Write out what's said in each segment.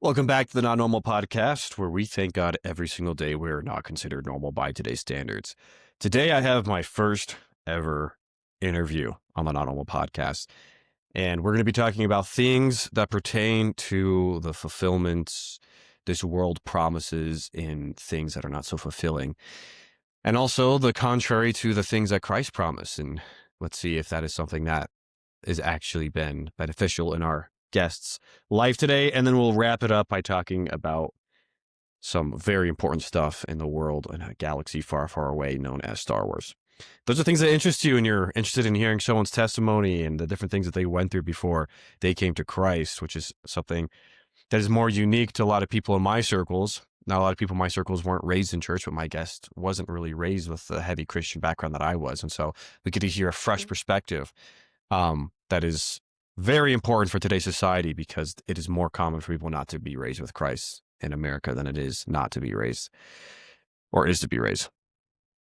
Welcome back to the Not Normal Podcast, where we thank God every single day we are not considered normal by today's standards. Today, I have my first ever interview on the Not Normal Podcast, and we're going to be talking about things that pertain to the fulfillment this world promises in things that are not so fulfilling, and also the contrary to the things that Christ promised. And let's see if that is something that has actually been beneficial in our guest's life today, and then we'll wrap it up by talking about some very important stuff in the world in a galaxy far, far away known as Star Wars. Those are things that interest you, and you're interested in hearing someone's testimony and the different things that they went through before they came to Christ, which is something that is more unique to a lot of people in my circles. Now, a lot of people in my circles weren't raised in church, but my guest wasn't really raised with the heavy Christian background that I was. And so we get to hear a fresh perspective that is very important for today's society, because it is more common for people not to be raised with Christ in America than it is not to be raised, or is to be raised.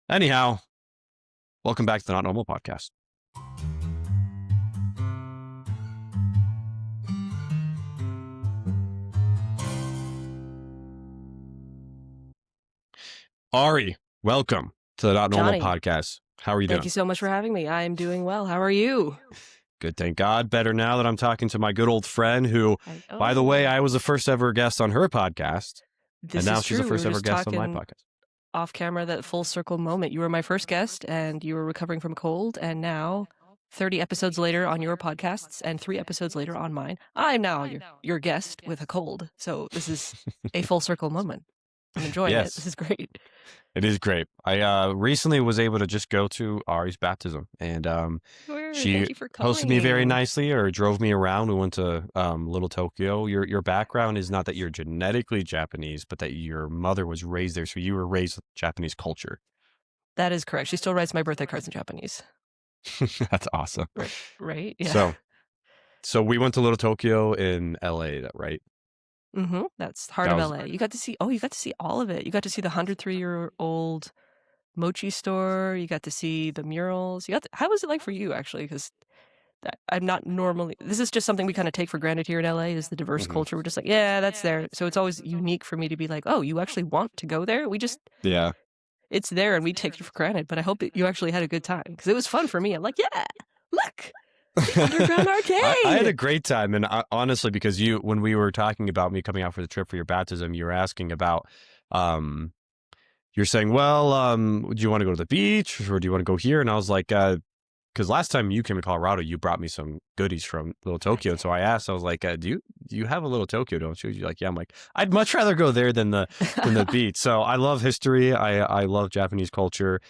Anyhow, welcome back to the Not Normal Podcast. Ari, welcome to the Not Normal Podcast. How are you doing? Thank you so much for having me. I'm doing well. How are you? Good, thank God. Better now that I'm talking to my good old friend who, by the way, I was the first ever guest on her podcast. And now she's the first ever guest on my podcast. Off camera, that full circle moment. You were my first guest and you were recovering from a cold. And now 30 episodes later on your podcasts and 3 episodes later on mine, I'm now your guest with a cold. So this is a full circle moment. I'm enjoying it. This is great. It is great. I recently was able to just go to Ari's baptism, and she hosted me very nicely, or drove me around. We went to Little Tokyo. Your background is not that you're genetically Japanese, but that your mother was raised there, so you were raised with Japanese culture. That is correct. She still writes my birthday cards in Japanese. That's awesome. Right? Yeah. So we went to Little Tokyo in LA, right? Mm-hmm. That's heart of LA. You got to see all of it. You got to see the 103-year-old mochi store. You got to see the murals. How was it like for you, actually? Because I'm not normally, this is just something we kind of take for granted here in LA, is the diverse culture. We're just like, yeah, that's there. So it's always unique for me to be like, oh, you actually want to go there? It's there and we take it for granted. But I hope that you actually had a good time, because it was fun for me. I'm like, yeah, look. Underground arcade. I had a great time, and honestly, because when we were talking about me coming out for the trip for your baptism, you were asking about, you're saying, well, do you want to go to the beach, or do you want to go here? And I was like, because last time you came to Colorado, you brought me some goodies from Little Tokyo, and so I asked, I was like, do you have a Little Tokyo, don't you? You're like, yeah. I'm like, I'd much rather go there than the beach. So I love history. I love Japanese culture.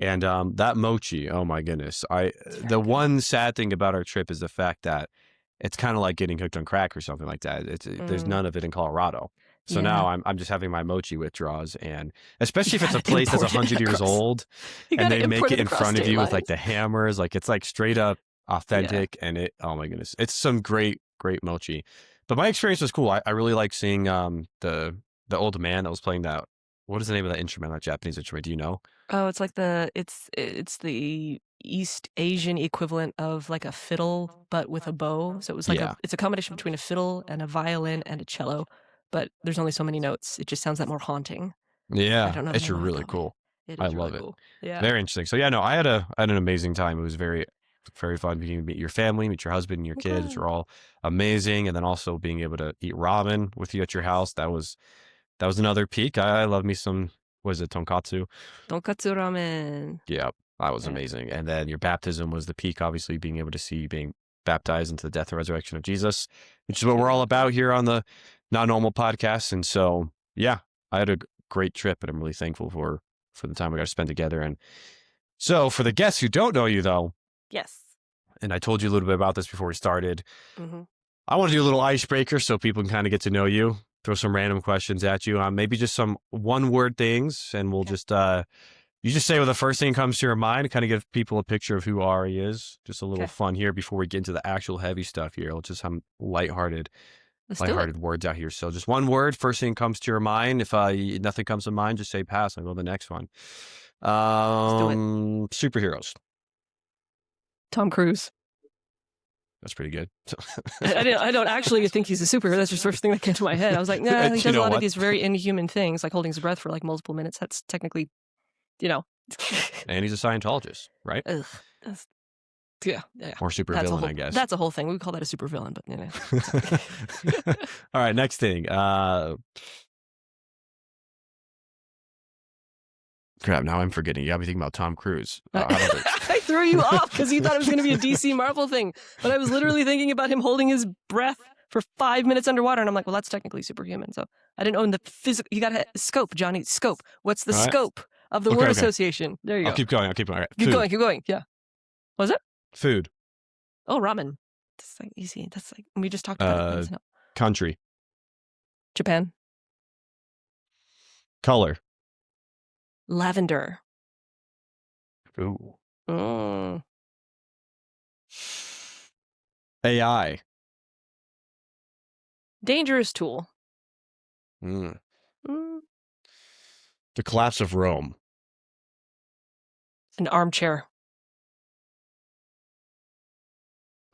And that mochi, oh my goodness. The one sad thing about our trip is the fact that it's kind of like getting hooked on crack or something like that. There's none of it in Colorado. So now I'm just having my mochi withdrawals, and especially if it's a place that's 100 years old and they make it in front of you with like the hammers, like it's like straight up authentic, and oh my goodness, it's some great mochi. But my experience was cool. I really like seeing the old man that was playing that. What is the name of that instrument, that Japanese instrument? Do you know? Oh, it's like it's the East Asian equivalent of like a fiddle, but with a bow. So it was like it's a combination between a fiddle and a violin and a cello, but there's only so many notes. It just sounds that more haunting. Yeah, I don't know. It's really cool. I love it. Cool. Yeah, very interesting. So yeah, no, I had an amazing time. It was very, very fun being able to meet your family, meet your husband and your kids, which were all amazing, and then also being able to eat ramen with you at your house. That was another peak. I love me some. Was it tonkatsu? Tonkatsu ramen. Yeah, that was amazing. And then your baptism was the peak, obviously, being able to see you being baptized into the death and resurrection of Jesus, which is what we're all about here on the Not Normal Podcast. And so, yeah, I had a great trip, and I'm really thankful for the time we got to spend together. And so for the guests who don't know you, though, yes, and I told you a little bit about this before we started, I want to do a little icebreaker so people can kind of get to know you. Throw some random questions at you, maybe just some one-word things, and we'll just you just say what the first thing comes to your mind to kind of give people a picture of who Ari is. Just a little fun here before we get into the actual heavy stuff here. Let's just have lighthearted words out here. So just one word, first thing comes to your mind. If nothing comes to mind, just say pass and go to the next one. Superheroes. Tom Cruise. That's pretty good. I don't actually think he's a superhero. That's just the first thing that came to my head. I was like, nah, he does a lot of these very inhuman things, like holding his breath for like multiple minutes. That's technically, And he's a Scientologist, right? Ugh, yeah. Or supervillain, I guess. That's a whole thing. We would call that a supervillain, but All right, next thing. Crap, now I'm forgetting. You got me thinking about Tom Cruise. I threw you off because you thought it was going to be a DC Marvel thing. But I was literally thinking about him holding his breath for 5 minutes underwater. And I'm like, well, that's technically superhuman. So I didn't own the physical. You got to scope, Johnny. Scope. What's the scope of the word association? There you go. I'll keep going. All right. Keep going. Yeah. What was it? Food. Oh, ramen. That's like easy. That's like, we just talked about it. Country. Japan. Color. Lavender. Ooh. Mm. AI. Dangerous tool. The collapse of Rome. An armchair.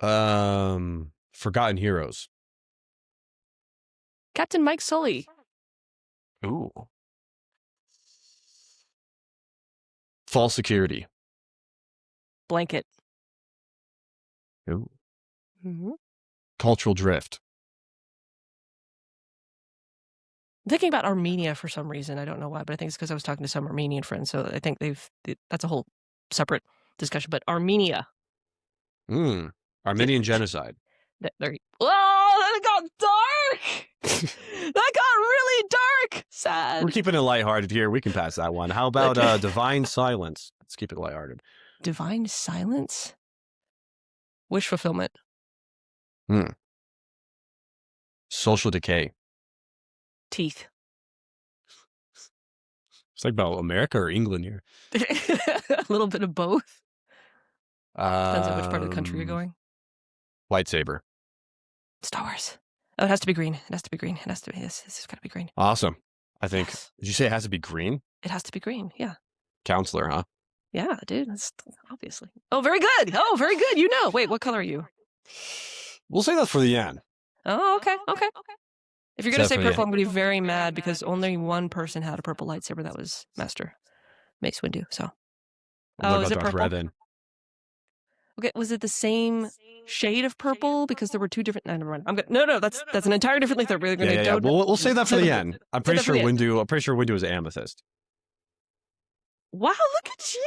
Forgotten Heroes. Captain Mike Sully. Ooh. False security. Blanket. Ooh. Mm-hmm. Cultural drift. I'm thinking about Armenia for some reason. I don't know why, but I think it's because I was talking to some Armenian friends. So I think that's a whole separate discussion. But Armenia. Armenian genocide. Oh, that got dark. That got really dark. Sad. We're keeping it lighthearted here. We can pass that one. How about divine silence? Let's keep it lighthearted. Divine silence? Wish fulfillment. Social decay. Teeth. It's like about America or England here. A little bit of both. Depends on which part of the country you're going. Lightsaber. Star Wars. Oh, it has to be green. It has to be green. It has to be. This has got to be green. Awesome. I think. Yes. Did you say it has to be green? It has to be green. Yeah. Counselor, huh? Yeah, dude. That's obviously. Oh, very good. Oh, very good. You know. Wait, what color are you? We'll say that for the end. Oh, okay. If you're going to say purple, I'm going to be very mad because only one person had a purple lightsaber. That was Master Mace Windu. So. Oh, is it purple? Red then? Okay, was it the same shade of purple? Because there were two different. No, never mind. No. That's an entire different thing. We're going to We'll say that for the end. I'm pretty sure Windu is amethyst. Wow! Look at you!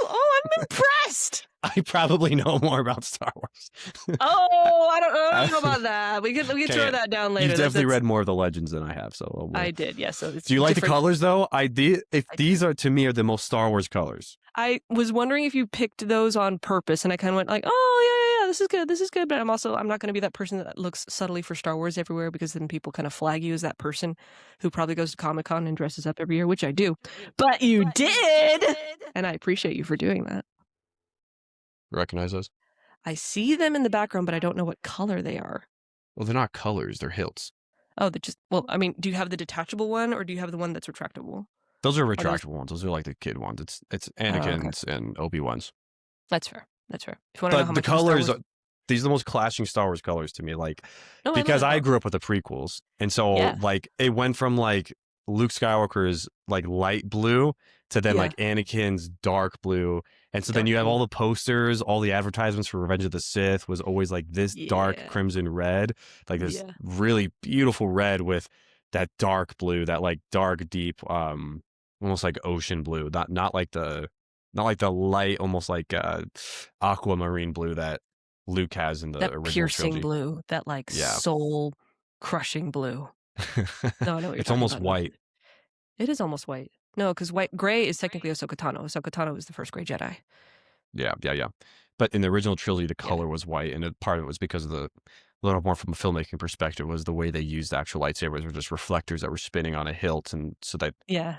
Oh, I'm impressed. I probably know more about Star Wars. I don't know about that. We can throw that down later. You've definitely read more of the legends than I have. So I did. Yes. Yeah, so do you like the colors though? These are to me are the most Star Wars colors. I was wondering if you picked those on purpose, and I kind of went like, oh yeah, this is good. But I'm not going to be that person that looks subtly for Star Wars everywhere, because then people kind of flag you as that person who probably goes to Comic-Con and dresses up every year, which I do. But you did, and I appreciate you for doing that. Recognize those? I see them in the background, but I don't know what color they are. Well, they're not colors; they're hilts. Oh, do you have the detachable one, or do you have the one that's retractable? Those are retractable ones. Those are like the kid ones. It's Anakin's and Obi-Wan's. That's fair. If you want to know how the colors, these are the most clashing Star Wars colors to me. Because I grew up with the prequels, and so it went from like Luke Skywalker's like light blue to then like Anakin's dark blue, and so then you have all the posters, all the advertisements for Revenge of the Sith was always like this dark crimson red, like this really beautiful red with that dark blue, that like dark deep, almost like ocean blue, not like the light, almost like aquamarine blue that Luke has in the original piercing trilogy. Blue, that like soul crushing blue. No, I know what it's almost white. It is almost white. No, because gray is technically Ahsoka Tano. Ahsoka Tano was the first gray Jedi. Yeah. But in the original trilogy, the color was white, and part of it was because of a little more from a filmmaking perspective was the way they used actual lightsabers were just reflectors that were spinning on a hilt, and so that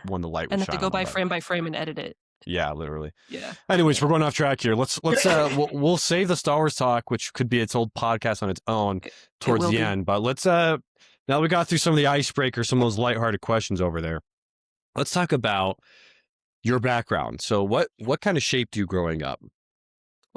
when the light would shine, and have to go by frame and edit it. Yeah, literally. Yeah. Anyways, we're going off track here. Let's we'll save the Star Wars talk, which could be its old podcast on its own towards the end. But let's now we got through some of the icebreakers, some of those lighthearted questions over there. Let's talk about your background. So what kind of shaped you growing up?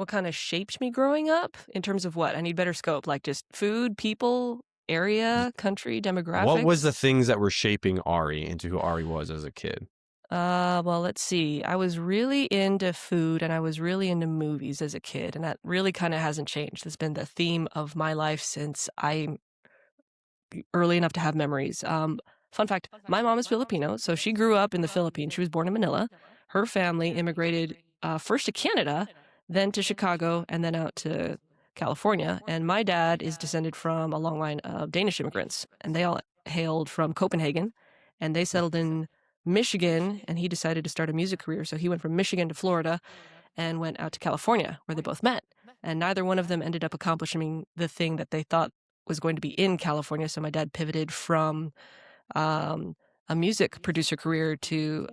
What kind of shaped me growing up in terms of what? I need better scope, like just food, people, area, country, What was the demographics. things that were shaping Ari into who Ari was as a kid? Well, let's see. I was really into food and I was really into movies as a kid, and that really kind of hasn't changed. It's been the theme of my life since I'm early enough to have memories. Fun fact, my mom is Filipino, so she grew up in the Philippines. She was born in Manila. Her family immigrated first to Canada, then to Chicago, and then out to California. And my dad is descended from a long line of Danish immigrants, and they all hailed from Copenhagen, and they settled in Michigan, and he decided to start a music career. So he went from Michigan to Florida and went out to California, where they both met. And neither one of them ended up accomplishing the thing that they thought was going to be in California. So my dad pivoted from a music producer career to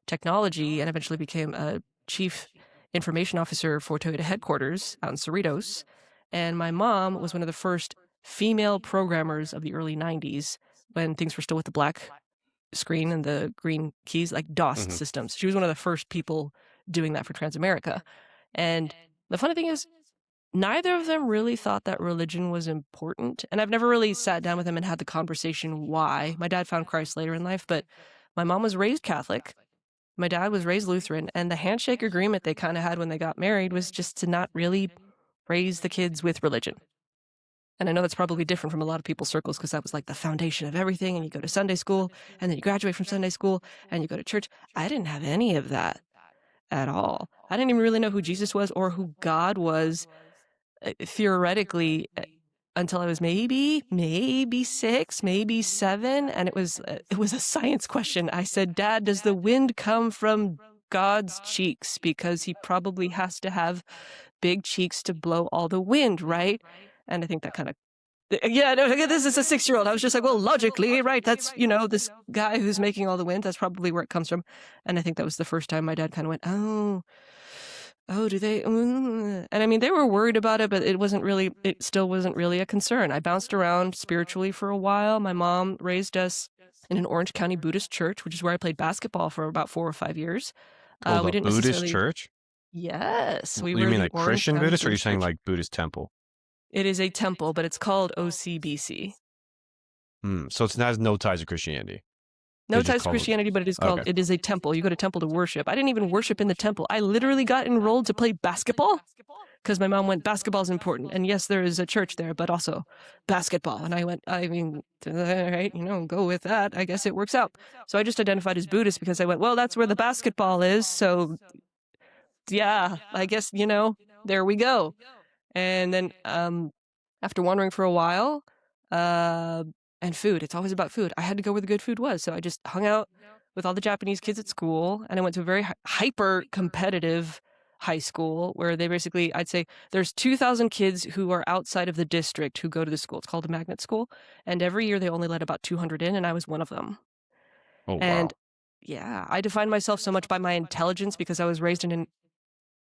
technology and eventually became a chief information officer for Toyota headquarters out in Cerritos. And my mom was one of the first female programmers of the early 90s when things were still with the black screen and the green keys, like DOS systems. She was one of the first people doing that for Transamerica. And the funny thing is, neither of them really thought that religion was important. And I've never really sat down with them and had the conversation why. My dad found Christ later in life, but my mom was raised Catholic. My dad was raised Lutheran. And the handshake agreement they kind of had when they got married was just to not really raise the kids with religion. And I know that's probably different from a lot of people's circles because that was like the foundation of everything. And you go to Sunday school, and then you graduate from Sunday school, and you go to church. I didn't have any of that at all. I didn't even really know who Jesus was or who God was theoretically until I was maybe 6, maybe 7, and it was a science question. I said, "Dad, does the wind come from God's cheeks? Because he probably has to have big cheeks to blow all the wind, right?" And I think that kind of this is a 6-year-old. I was just like, well, logically, right? That's, this guy who's making all the wind. That's probably where it comes from. And I think that was the first time my dad kind of went, oh, do they? And I mean, they were worried about it, but it still wasn't really a concern. I bounced around spiritually for a while. My mom raised us in an Orange County Buddhist church, which is where I played basketball for about 4 or 5 years. Hold We up, didn't Buddhist necessarily. church? Yes, we You were mean the like Orange Christian County Buddhist, or are you Buddhist saying church. like Buddhist temple? It is a temple, but it's called OCBC. So it has no ties to Christianity. No ties to Christianity, but it is a temple. You go to temple to worship. I didn't even worship in the temple. I literally got enrolled to play basketball because my mom went, basketball's important. And yes, there is a church there, but also basketball. And I went, all right, go with that. I guess it works out. So I just identified as Buddhist because I went, well, that's where the basketball is. So yeah, I guess, there we go. And then after wandering for a while, and food, it's always about food. I had to go where the good food was. So I just hung out with all the Japanese kids at school, and I went to a very hyper competitive high school where they basically, I'd say there's 2,000 kids who are outside of the district who go to the school. It's called a magnet school. And every year they only let about 200 in, and I was one of them. Oh, wow. And yeah, I defined myself so much by my intelligence because I was raised in an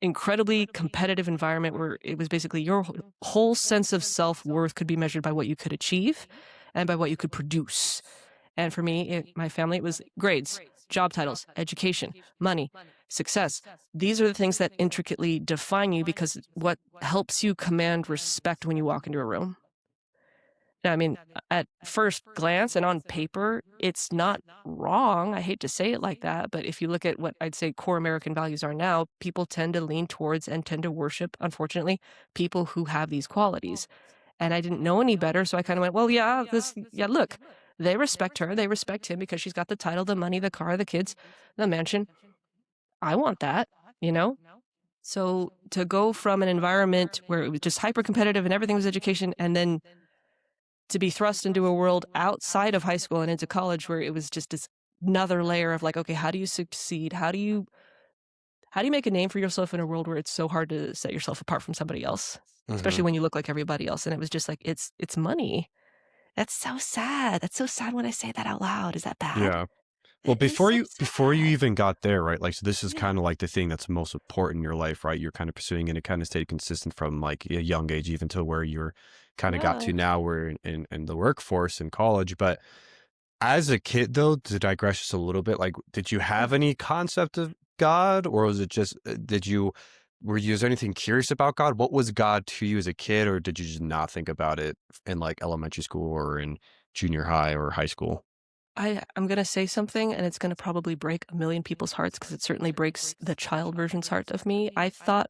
incredibly competitive environment where it was basically your whole sense of self-worth could be measured by what you could achieve and by what you could produce. And for me, my family, it was grades, job titles, education, money, success. These are the things that intricately define you because what helps you command respect when you walk into a room. Now, I mean, at first glance and on paper, it's not wrong. I hate to say it like that, but if you look at what I'd say core American values are now, people tend to lean towards and tend to worship, unfortunately, people who have these qualities. And I didn't know any better, so I kind of went, well, look, they respect her, they respect him because she's got the title, the money, the car, the kids, the mansion. I want that, So to go from an environment where it was just hyper competitive and everything was education, and then to be thrust into a world outside of high school and into college where it was just this another layer of like, okay, how do you succeed? How do you make a name for yourself in a world where it's so hard to set yourself apart from somebody else, especially when you look like everybody else? And it was just like, it's money. That's so sad. That's so sad when I say that out loud. Is that bad? Yeah. Well, before you even got there, right? Like, so this is kind of like the thing that's most important in your life, right? You're kind of pursuing it, and it kind of stayed consistent from like a young age, even to where you're kind of got to now, we're in the workforce in college. But as a kid, though, to digress just a little bit, like, did you have any concept of God, or was it just, did you is there anything curious about God? What was God to you as a kid, or did you just not think about it in like elementary school or in junior high or high school? I'm going to say something, and it's going to probably break a million people's hearts because it certainly breaks the child version's heart of me. I thought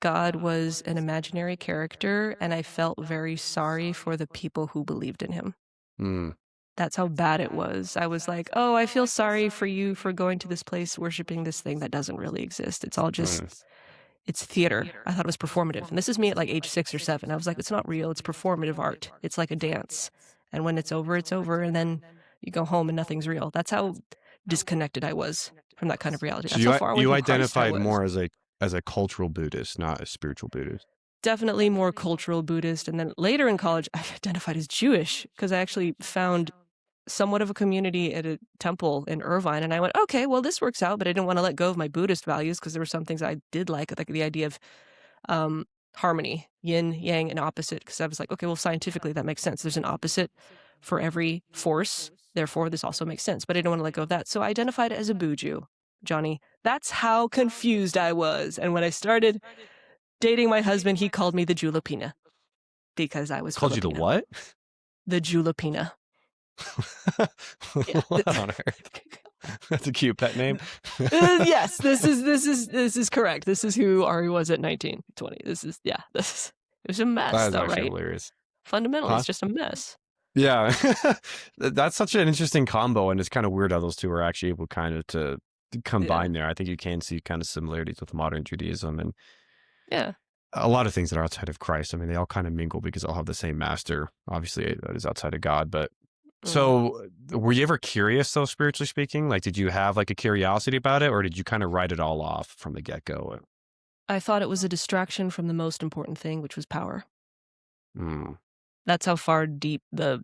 God was an imaginary character, and I felt very sorry for the people who believed in him. Mm, That's how bad it was. I was like, oh, I feel sorry for you for going to this place worshiping this thing that doesn't really exist. It's all just, mm. it's theater. I thought it was performative. And this is me at like age 6 or 7. I was like, it's not real. It's performative art. It's like a dance. And when it's over, it's over. And then you go home and nothing's real. That's how disconnected I was from that kind of reality. So That's how far away you from Christ I identified was. more as a cultural Buddhist, not a spiritual Buddhist. Definitely more cultural Buddhist. And then later in college, I identified as Jewish because I actually found somewhat of a community at a temple in Irvine. And I went, okay, well, this works out, but I didn't want to let go of my Buddhist values because there were some things I did like the idea of harmony, yin, yang, and opposite. Because I was like, okay, well, scientifically, that makes sense. There's an opposite for every force. Therefore, this also makes sense. But I didn't want to let go of that. So I identified as a Buju, Johnny. That's how confused I was. And when I started dating my husband, he called me the Julipina because I was Called you the Filipino. what? The Julipina. Yeah. What on earth? That's a cute pet name. Yes, this is correct. This is who Ari was at 19, 20. It was a mess That is though, actually right? hilarious. Fundamentally, Huh? it's just a mess. Yeah. That's such an interesting combo, and it's kind of weird how those two are actually able kind of to Yeah. combine there. I think you can see kind of similarities with modern Judaism and Yeah. a lot of things that are outside of Christ. I mean, they all kind of mingle because they all have the same master. Obviously, that is outside of God. But Mm. so, were you ever curious, though, spiritually speaking? Like, did you have like a curiosity about it, or did you kind of write it all off from the get go? I thought it was a distraction from the most important thing, which was power. Mm, That's how far deep the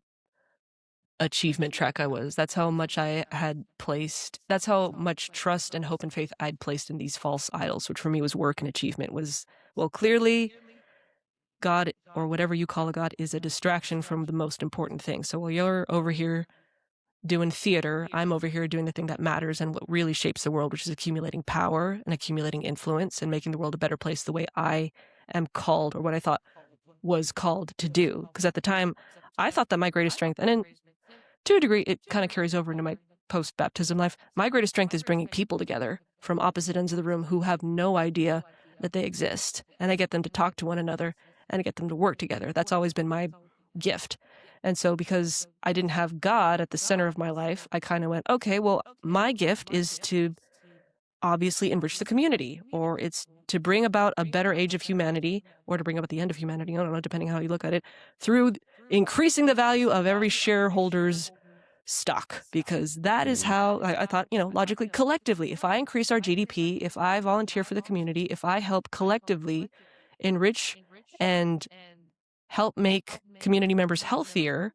achievement track I was. That's how much I had placed. That's how much trust and hope and faith I'd placed in these false idols, which for me was work and achievement. Was, well, clearly God, or whatever you call a God, is a distraction from the most important thing. So while you're over here doing theater, I'm over here doing the thing that matters and what really shapes the world, which is accumulating power and accumulating influence and making the world a better place the way I am called, or what I thought was called to do. Because at the time, I thought that my greatest strength, and to a degree, it kind of carries over into my post-baptism life, my greatest strength is bringing people together from opposite ends of the room who have no idea that they exist. And I get them to talk to one another and I get them to work together. That's always been my gift. And so because I didn't have God at the center of my life, I kind of went, okay, well, my gift is to obviously enrich the community, or it's to bring about a better age of humanity, or to bring about the end of humanity, I don't know, depending how you look at it, through increasing the value of every shareholder's stock, because that is how I thought, logically, collectively, if I increase our GDP, if I volunteer for the community, if I help collectively enrich and help make community members healthier,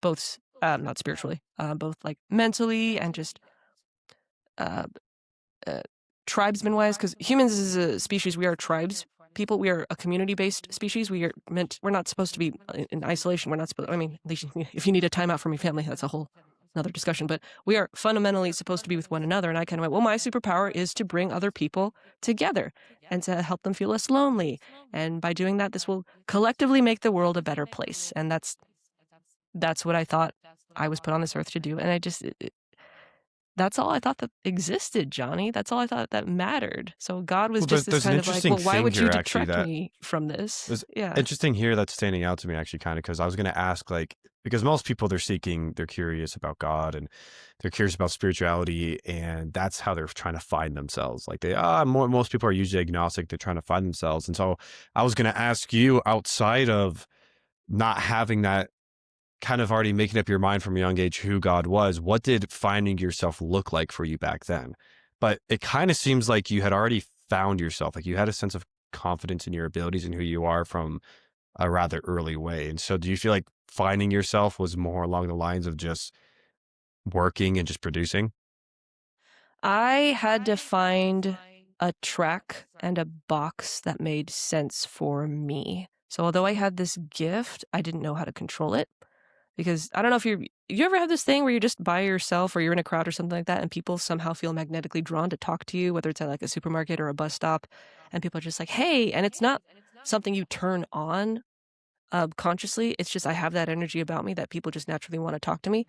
both not spiritually, both like mentally and just tribesman wise, because humans as a species, we are tribes people. We are a community-based species. We're not supposed to be in isolation. We're not supposed, I mean, if you need a timeout from your family, that's a whole another discussion, but we are fundamentally supposed to be with one another. And I kind of went, well, my superpower is to bring other people together and to help them feel less lonely. And by doing that, this will collectively make the world a better place. And that's what I thought I was put on this earth to do. And that's all I thought that existed, Johnny. That's all I thought that mattered. So God was well, just this there's an kind of like, interesting well, why thing would you here, actually, detract that me from this? there's Yeah. interesting here that's standing out to me, actually, kind of, because I was going to ask, like, because most people they're curious about God and they're curious about spirituality, and that's how they're trying to find themselves. Like most people are usually agnostic. They're trying to find themselves. And so I was going to ask you, outside of not having that, kind of already making up your mind from a young age who God was, what did finding yourself look like for you back then? But it kind of seems like you had already found yourself, like you had a sense of confidence in your abilities and who you are from a rather early way. And so do you feel like finding yourself was more along the lines of just working and just producing? I had to find a track and a box that made sense for me. So although I had this gift, I didn't know how to control it. Because I don't know if you ever have this thing where you're just by yourself or you're in a crowd or something like that, and people somehow feel magnetically drawn to talk to you, whether it's at like a supermarket or a bus stop, and people are just like, hey, and it's not something you turn on consciously. It's just I have that energy about me that people just naturally want to talk to me.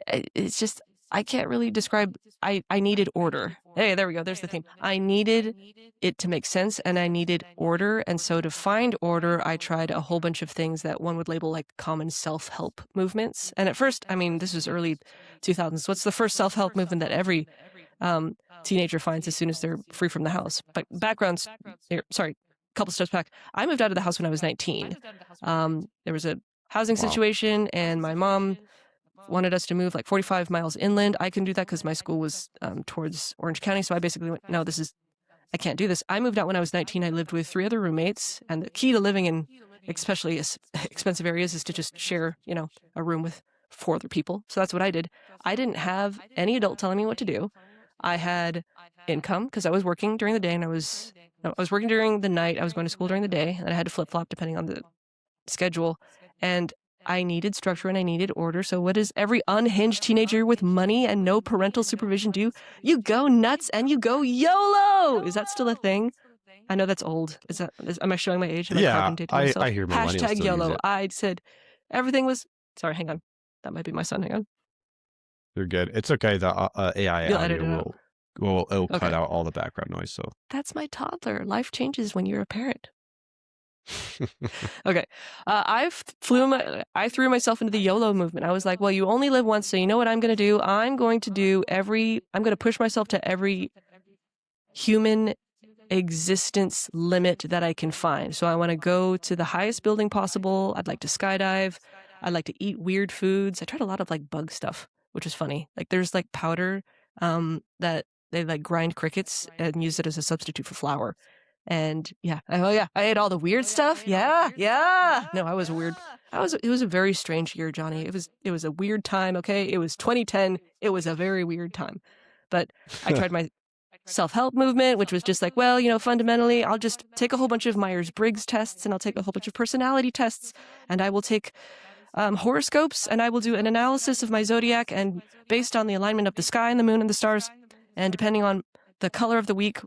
It's just I can't really describe. I needed order. Hey, there we go. There's the theme. I needed it to make sense, and I needed order. And so to find order, I tried a whole bunch of things that one would label like common self-help movements. And at first, I mean, this was early 2000s. What's the first self-help movement that every teenager finds as soon as they're free from the house? But backgrounds here, sorry, a couple steps back. I moved out of the house when I was 19. There was a housing situation, and my mom wanted us to move like 45 miles inland. I couldn't do that because my school was towards Orange County. So I basically went, no, I can't do this. I moved out when I was 19. I lived with 3 other roommates. And the key to living in especially expensive areas is to just share, a room with 4 other people. So that's what I did. I didn't have any adult telling me what to do. I had income because I was working during the day, and I was working during the night. I was going to school during the day, and I had to flip-flop depending on the schedule. And I needed structure and I needed order. So what does every unhinged teenager with money and no parental supervision do? You go nuts and you go YOLO! Is that still a thing? I know that's old. Am I showing my age? Am I carbon dating myself? I hear millennials Hashtag still YOLO. use it. I said everything was... Sorry, hang on. That might be my son. Hang on. You're good. It's okay. The AI You'll edit it audio will cut out all the background noise. So that's my toddler. Life changes when you're a parent. Okay. I threw myself into the YOLO movement. I was like, well, you only live once, so you know what I'm going to do? I'm going to push myself to every human existence limit that I can find. So I want to go to the highest building possible. I'd like to skydive. I'd like to eat weird foods. I tried a lot of like bug stuff, which is funny. Like there's like powder that they like grind crickets and use it as a substitute for flour. And yeah, I ate all the weird stuff. Yeah. No, I was weird. It was a very strange year, Johnny. It was a weird time. Okay. It was 2010. It was a very weird time, but I tried my self-help movement, which was just like, well, fundamentally, I'll just take a whole bunch of Myers-Briggs tests, and I'll take a whole bunch of personality tests, and I will take horoscopes, and I will do an analysis of my zodiac, and based on the alignment of the sky and the moon and the stars, and depending on the color of the week,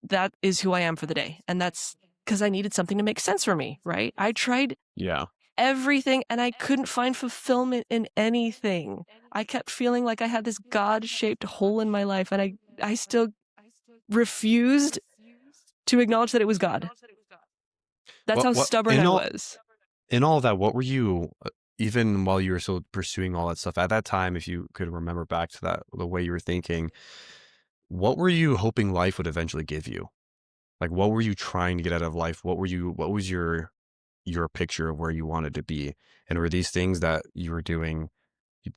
that is who I am for the day. And that's because I needed something to make sense for me, right? I tried everything, and I couldn't find fulfillment in anything. I kept feeling like I had this God-shaped hole in my life, and I still refused to acknowledge that it was God. That's how stubborn I was. In all of that, what were you, even while you were still pursuing all that stuff at that time, if you could remember back to the way you were thinking, what were you hoping life would eventually give you? Like, what were you trying to get out of life? What was your picture of where you wanted to be? And were these things that you were doing,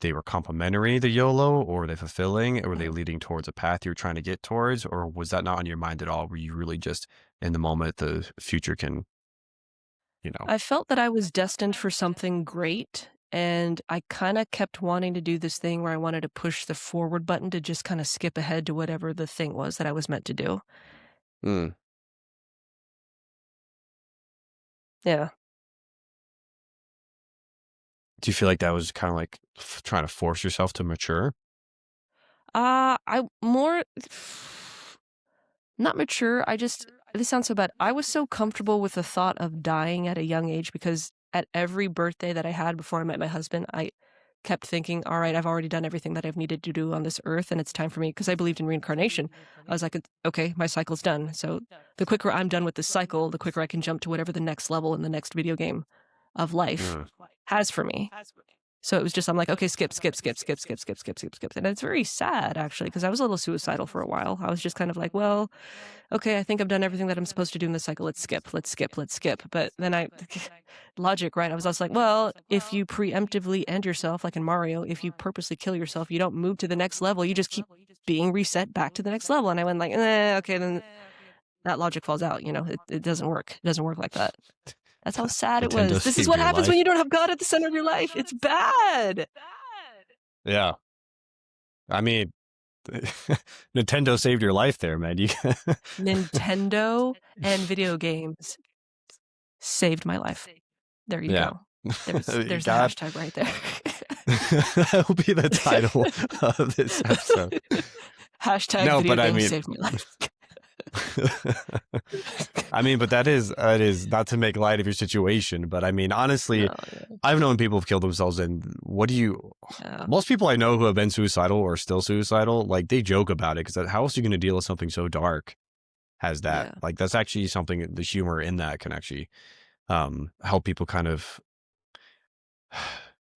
they were complementary to YOLO, or were they fulfilling, or were they leading towards a path you were trying to get towards? Or was that not on your mind at all? Were you really just in the moment, the future can, I felt that I was destined for something great. And I kind of kept wanting to do this thing where I wanted to push the forward button to just kind of skip ahead to whatever the thing was that I was meant to do. Yeah. Do you feel like that was kind of like trying to force yourself to mature? Not mature. This sounds so bad. I was so comfortable with the thought of dying at a young age because at every birthday that I had before I met my husband, I kept thinking, all right, I've already done everything that I've needed to do on this earth, and it's time for me, because I believed in reincarnation. I was like, okay, my cycle's done. So the quicker I'm done with this cycle, the quicker I can jump to whatever the next level in the next video game of life has for me. So it was just, I'm like, okay, skip. And it's very sad, actually, because I was a little suicidal for a while. I was just kind of like, well, okay, I think I've done everything that I'm supposed to do in the cycle. Let's skip. But then logic, right? I was also like, well, if you preemptively end yourself, like in Mario, if you purposely kill yourself, you don't move to the next level. You just keep being reset back to the next level. And I went like, okay, then that logic falls out. It doesn't work. It doesn't work like that. That's how sad it was. This is what happens when you don't have God at the center of your life. It's bad. Yeah. I mean, Nintendo saved your life there, man. Nintendo and video games saved my life. There you go. There's the God, hashtag right there. that will be the title of this episode. Hashtag No, video but I games mean, saved my life. I mean, but that is not to make light of your situation, but I mean, honestly, No, yeah. I've known people who've killed themselves, and Yeah. most people I know who have been suicidal or still suicidal, like they joke about it because how else are you going to deal with something so dark as that? Yeah. Like that's actually something, the humor in that can actually help people kind of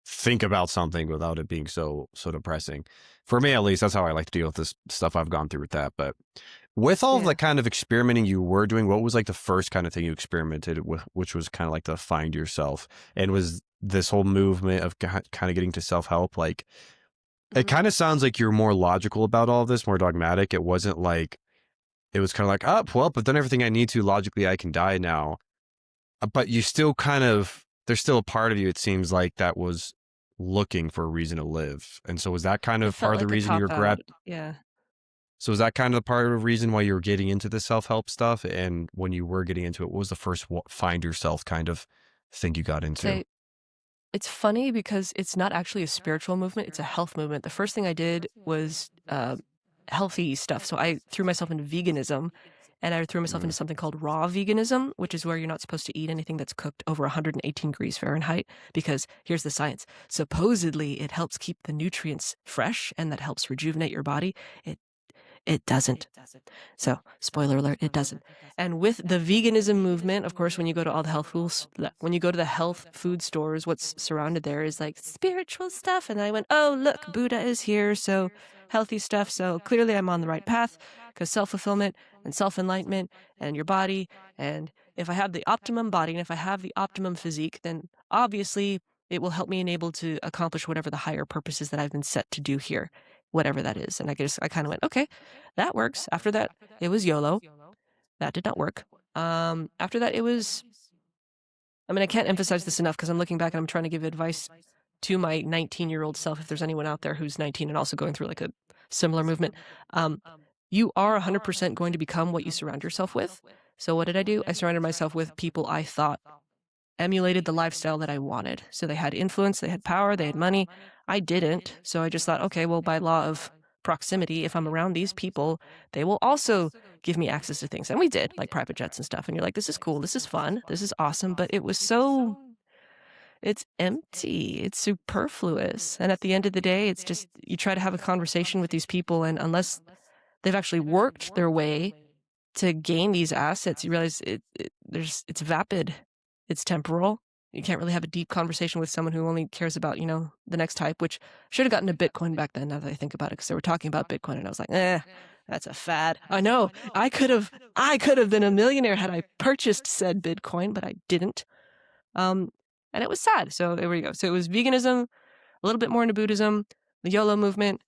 think about something without it being so depressing. For me, at least, that's how I like to deal with this stuff. I've gone through with that. But with all of the Yeah. kind of experimenting you were doing, what was like the first kind of thing you experimented with, which was kind of like to find yourself? And was this whole movement of kind of getting to self-help, like it Mhm. kind of sounds like you're more logical about all of this, more dogmatic. It wasn't like, it was kind of like, oh, well, but then everything I need to logically, I can die now. But you still kind of, there's still a part of you, it seems like, that was looking for a reason to live. And so was that kind It of felt part of the like a reason you were cop-out. Yeah. so was that kind of the part of the reason why you were getting into the self-help stuff? And when you were getting into it, what was the first find yourself kind of thing you got into? Say, it's funny because it's not actually a spiritual movement, it's a health movement. The first thing I did was healthy stuff. So I threw myself into veganism, and I threw myself into something called raw veganism, which is where you're not supposed to eat anything that's cooked over 118 degrees Fahrenheit, because here's the science. Supposedly it helps keep the nutrients fresh and that helps rejuvenate your body. It doesn't. So, spoiler alert, it doesn't. And with the veganism movement, of course, when you go to all the when you go to the health food stores, what's surrounded there is like spiritual stuff. And I went, oh, look, Buddha is here. So, healthy stuff. So, clearly I'm on the right path because self-fulfillment and self-enlightenment and your body. And if I have the optimum body and if I have the optimum physique, then obviously it will help me enable to accomplish whatever the higher purpose is that I've been set to do here, whatever that is. And I kind of went, okay, that works. After that, it was YOLO. That did not work. After that, it was, I mean, I can't emphasize this enough because I'm looking back and I'm trying to give advice to my 19-year-old self, if there's anyone out there who's 19 and also going through like a similar movement. You are 100% going to become what you surround yourself with. So what did I do? I surrounded myself with people I thought emulated the lifestyle that I wanted. So they had influence, they had power, they had money. I didn't. So I just thought, okay, well, by law of proximity, if I'm around these people, they will also give me access to things. And we did, like private jets and stuff. And you're like, this is cool, this is fun, this is awesome. But it was so, it's empty, it's superfluous. And at the end of the day, it's just, you try to have a conversation with these people, and unless they've actually worked their way to gain these assets, you realize it's vapid, it's temporal. You can't really have a deep conversation with someone who only cares about, the next hype, which should have gotten to Bitcoin back then, now that I think about it, because they were talking about Bitcoin, and I was like, that's a fad. I know, I could have been a millionaire had I purchased said Bitcoin, but I didn't. And it was sad. So there we go. So it was veganism, a little bit more into Buddhism, the YOLO movement,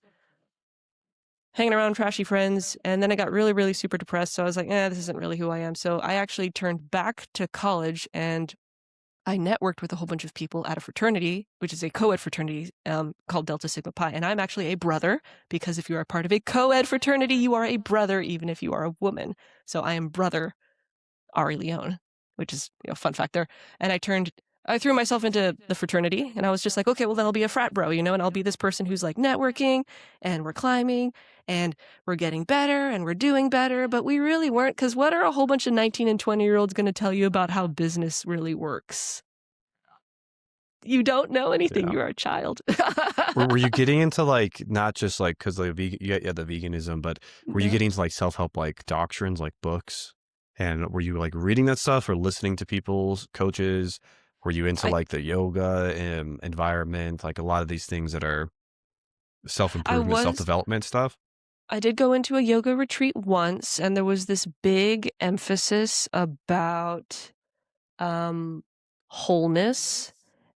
hanging around trashy friends, and then I got really, really super depressed. So I was like, this isn't really who I am. So I actually turned back to college, and I networked with a whole bunch of people at a fraternity, which is a co-ed fraternity called Delta Sigma Pi. And I'm actually a brother, because if you are part of a co-ed fraternity, you are a brother, even if you are a woman. So I am brother Ari Leon, which is a fun fact there. And I threw myself into the fraternity, and I was just like, okay, well, then I'll be a frat bro, and I'll be this person who's like networking, and we're climbing, and we're getting better, and we're doing better, but we really weren't, because what are a whole bunch of 19 and 20-year-olds going to tell you about how business really works? You don't know anything. Yeah. You're a child. Were you getting into like, not just like, because like you had the veganism, but were you getting into like self-help, like doctrines, like books? And were you like reading that stuff or listening to people's coaches? Were you into like the yoga and environment, like a lot of these things that are self-improvement, self-development stuff? I did go into a yoga retreat once, and there was this big emphasis about wholeness.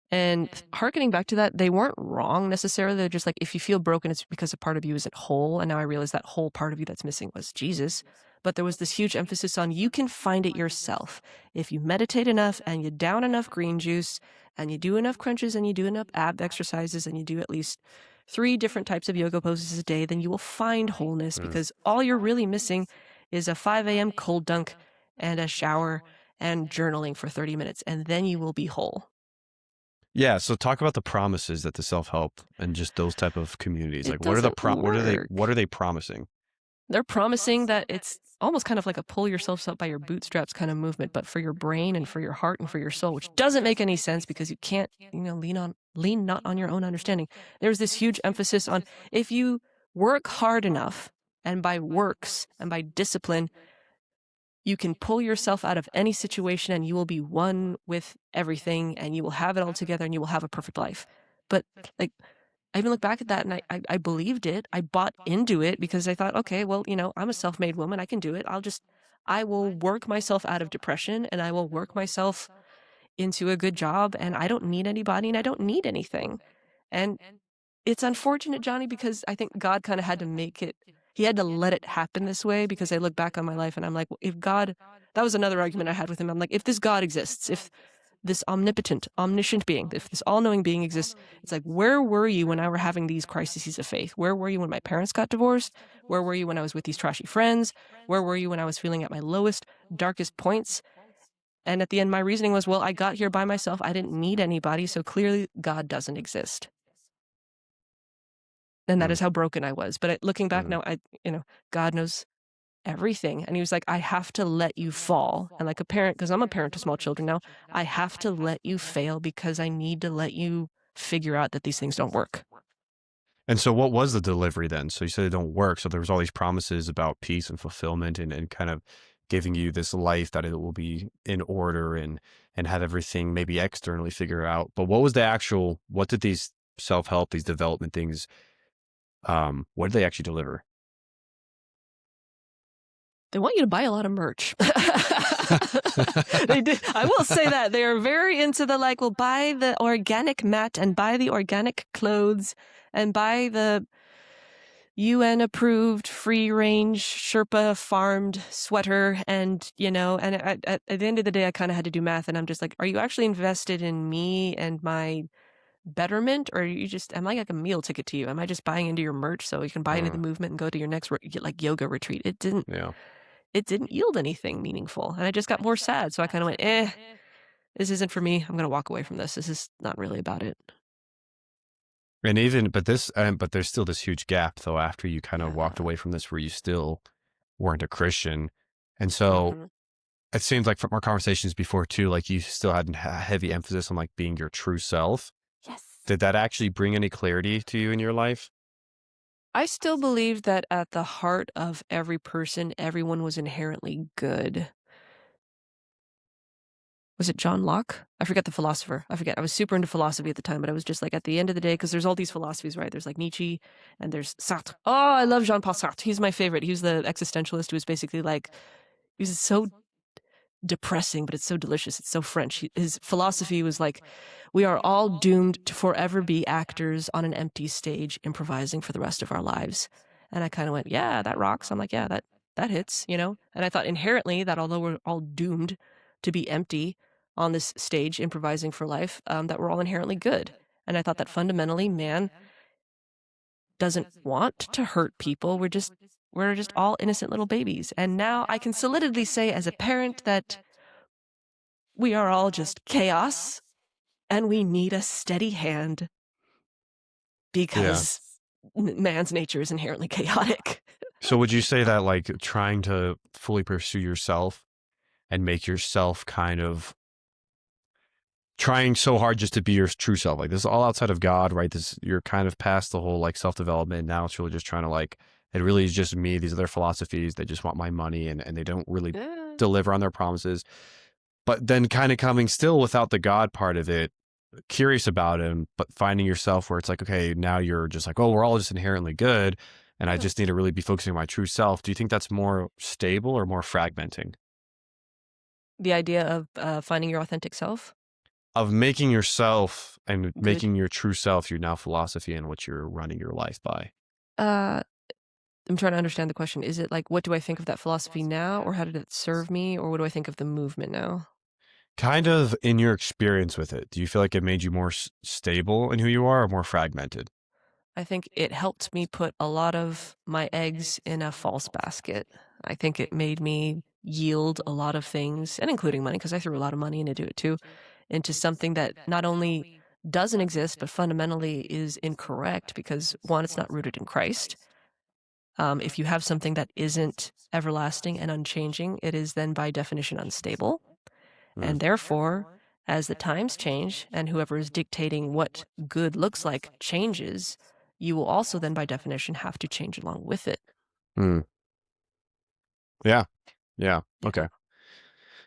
And hearkening back to that, they weren't wrong necessarily. They're just like, if you feel broken, it's because a part of you isn't whole. And now I realize that whole part of you that's missing was Jesus. But there was this huge emphasis on you can find it yourself. If you meditate enough and you down enough green juice and you do enough crunches and you do enough ab exercises and you do at least 3 different types of yoga poses a day, then you will find wholeness, because all you're really missing is a 5 a.m. cold dunk and a shower and journaling for 30 minutes, and then you will be whole. Yeah, so talk about the promises that the self-help and just those type of communities. It Like what are doesn't what are work. they promising? They're promising that it's almost kind of like a pull yourself up by your bootstraps kind of movement, but for your brain and for your heart and for your soul, which doesn't make any sense because you can't, lean not on your own understanding. There's this huge emphasis on if you work hard enough and by works and by discipline, you can pull yourself out of any situation and you will be one with everything and you will have it all together and you will have a perfect life. But like, I even look back at that and I believed it. I bought into it because I thought, okay, well, I'm a self-made woman. I can do it. I will work myself out of depression and I will work myself into a good job and I don't need anybody and I don't need anything. And it's unfortunate, Johnny, because I think God kind of had to make it, he had to let it happen this way because I look back on my life and I'm like, well, if God, that was another argument I had with him. I'm like, if this God exists, if this omnipotent, omniscient being, if this all-knowing being exists, it's like, where were you when I were having these crises of faith? Where were you when my parents got divorced? Where were you when I was with these trashy friends? Where were you when I was feeling at my lowest, darkest points? And at the end, my reasoning was, well, I got here by myself. I didn't need anybody, so clearly God doesn't exist. And that Mm, is how broken I was. But looking back mm. now, God knows everything. And he was like, I have to let you fall. And like a parent, because I'm a parent to small children now, I have to let you fail because I need to let you figure out that these things don't work. And so what was the delivery then? So you said it don't work. So there was all these promises about peace and fulfillment and kind of giving you this life that it will be in order and have everything maybe externally figure out. But what was the actual, what did these self-help, these development things, what did they actually deliver? They want you to buy a lot of merch. They do. I will say that they are very into the well, buy the organic mat and buy the organic clothes and buy the UN approved free range Sherpa farmed sweater. And, and at the end of the day, I kind of had to do math and I'm just like, are you actually invested in me and my betterment? Or are you just, am I like a meal ticket to you? Am I just buying into your merch so you can buy into the movement and go to your next yoga retreat? It Yeah. didn't yield anything meaningful. And I just got more sad. So I kind of went, this isn't for me. I'm going to walk away from this. This is not really about it. And even, but there's still this huge gap though, after you kind of walked Yeah. away from this where you still weren't a Christian. And so Mm-hmm. it seems like from our conversations before too, like you still had a heavy emphasis on like being your true self. Yes. Did that actually bring any clarity to you in your life? I still believe that at the heart of every person, everyone was inherently good. Was it John Locke? I forget the philosopher. I forget. I was super into philosophy at the time, but I was just like at the end of the day, because there's all these philosophies, right? There's like Nietzsche and there's Sartre. Oh, I love Jean-Paul Sartre. He's my favorite. He was the existentialist who was basically like, he was so depressing, but it's so delicious. It's so French. His philosophy was like, we are all doomed to forever be actors on an empty stage, improvising for the rest of our lives. And I kind of went, yeah, that rocks. I'm like, yeah, that hits, And I thought inherently that although we're all doomed to be empty on this stage, improvising for life, that we're all inherently good. And I thought that fundamentally, man doesn't want to hurt people. We're just all innocent little babies. And now I can solidly say as a parent that we are all just chaos and we need a steady hand Yeah. because man's nature is inherently chaotic. So would you say that like trying to fully pursue yourself and make yourself kind of trying so hard just to be your true self, like this is all outside of God, right? This, you're kind of past the whole like self-development. Now it's really just trying to like, it really is just me. These other philosophies, they just want my money and they don't really Yeah. deliver on their promises. But then kind of coming still without the God part of it, curious about him, but finding yourself where it's like, okay, now you're just like, oh, we're all just inherently good. And I just need to really be focusing on my true self. Do you think that's more stable or more fragmenting? The idea of finding your authentic self. Of making yourself and Good. making your true self your now philosophy and what you're running your life by. Uh, I'm trying to understand the question. Is it like, what do I think of that philosophy now, or how did it serve me, or what do I think of the movement now? Kind of in your experience with it, do you feel like it made you more stable in who you are or more fragmented? I think it helped me put a lot of my eggs in a false basket. I think it made me yield a lot of things, and including money, because I threw a lot of money into it too, into something that not only doesn't exist, but fundamentally is incorrect because, one, it's not rooted in Christ. If you have something that isn't everlasting and unchanging, it is then by definition unstable. And therefore, as the times change and whoever is dictating what good looks like changes, you will also then by definition have to change along with it. Mm. Yeah. Yeah. Okay.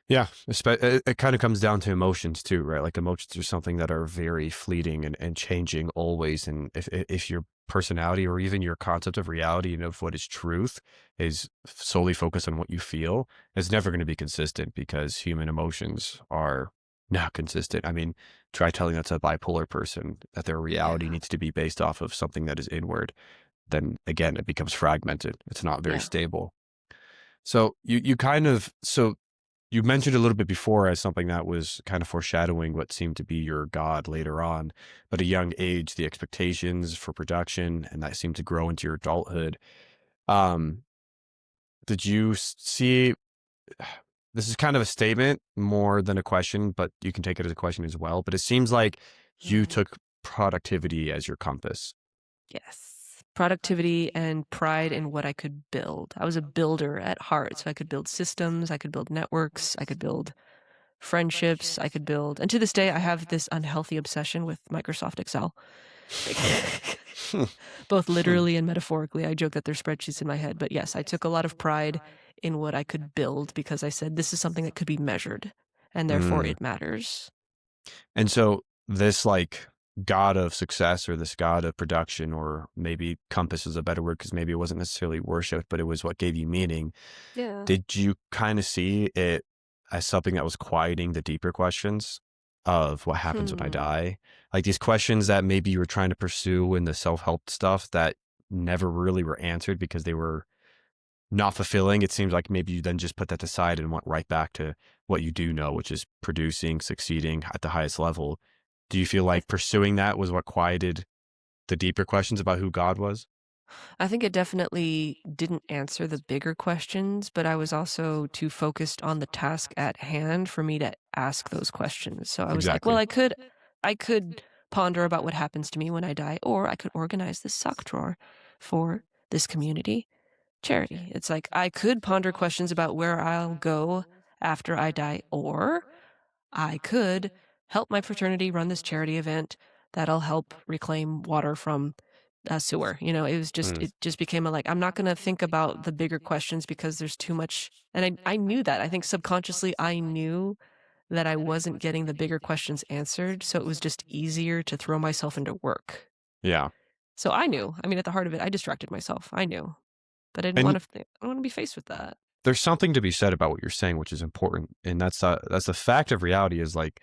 Yeah, it kind of comes down to emotions too, right? Like emotions are something that are very fleeting and changing always. And if your personality or even your concept of reality and of what is truth is solely focused on what you feel, it's never going to be consistent because human emotions are not consistent. I mean, try telling that's a bipolar person that their reality Yeah. needs to be based off of something that is inward. Then again, it becomes fragmented. It's not very Yeah. stable. So you kind of you mentioned a little bit before as something that was kind of foreshadowing what seemed to be your God later on, but at a young age, the expectations for production, and that seemed to grow into your adulthood. Um, did you see? This is kind of a statement more than a question, but you can take it as a question as well. But it seems like you Mm. took productivity as your compass. Yes. Productivity and pride in what I could build. I was a builder at heart. So I could build systems, I could build networks, I could build friendships, I could build. And to this day, I have this unhealthy obsession with Microsoft Excel. Both literally and metaphorically. I joke that there's spreadsheets in my head. But yes, I took a lot of pride in what I could build because I said this is something that could be measured and therefore Mm. it matters. And so this like god of success or this god of production, or maybe compass is a better word because maybe it wasn't necessarily worship, but it was what gave you meaning. Yeah. Did you kind of see it as something that was quieting the deeper questions of what happens when I Hmm. die? Like these questions that maybe you were trying to pursue in the self-help stuff that never really were answered because they were not fulfilling. It seems like maybe you then just put that aside and went right back to what you do know, which is producing, succeeding at the highest level. Do you feel I like pursuing that was what quieted the deeper questions about who God was? I think it definitely didn't answer the bigger questions, but I was also too focused on the task at hand for me to ask those questions. So I was like, well, Exactly. I could ponder about what happens to me when I die, or I could organize this sock drawer for this community charity. It's like I could ponder questions about where I'll go after I die, or I could help my fraternity run this charity event that'll help reclaim water from a sewer. Mm. It just became I'm not going to think about the bigger questions because there's too much. And I knew that. I think subconsciously I knew that I wasn't getting the bigger questions answered. So it was just easier to throw myself into work. Yeah. So I knew, I mean, at the heart of it, I distracted myself. I knew, but I didn't And want to, I don't want to be faced with that. there's something to be said about what you're saying, which is important. And that's the fact of reality is like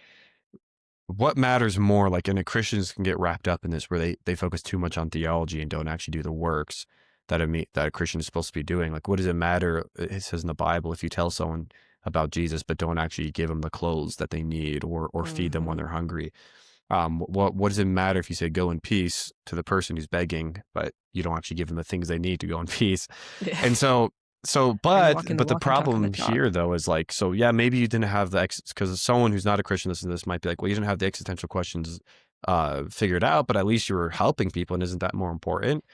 what matters more, like, and the Christians can get wrapped up in this where they focus too much on theology and don't actually do the works that a Christian is supposed to be doing. Like, what does it matter? It says in the Bible, if you tell someone about Jesus, but don't actually give them the clothes that they need or feed them when Mm-hmm. they're hungry. What does it matter if you say go in peace to the person who's begging, but you don't actually give them the things they need to go in peace? Yeah. And so, Are you but walking the but the walk and talking the problem talk? here though is like, so yeah, maybe you didn't have the because someone who's not a Christian listening to this might be like, well, you didn't have the existential questions figured out, but at least you were helping people, and isn't that more important?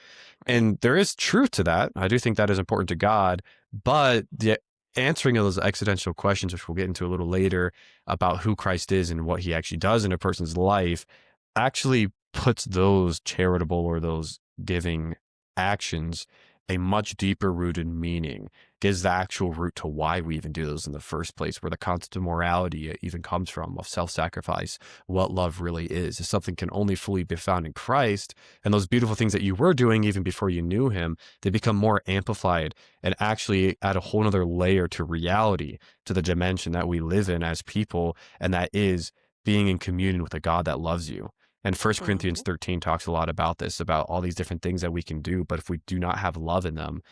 Right. And there is truth to that. I do think that is important to God, but the answering of those existential questions, which we'll get into a little later, about who Christ is and what he actually does in a person's life, actually puts those charitable or those giving actions a much deeper rooted meaning, gives the actual root to why we even do those in the first place, where the concept of morality even comes from, of self-sacrifice, what love really is something can only fully be found in Christ. And those beautiful things that you were doing even before you knew him, they become more amplified and actually add a whole nother layer to reality, to the dimension that we live in as people, and that is being in communion with a God that loves you. And First Corinthians Mm-hmm. 13 talks a lot about this, about all these different things that we can do, but if we do not have love in them,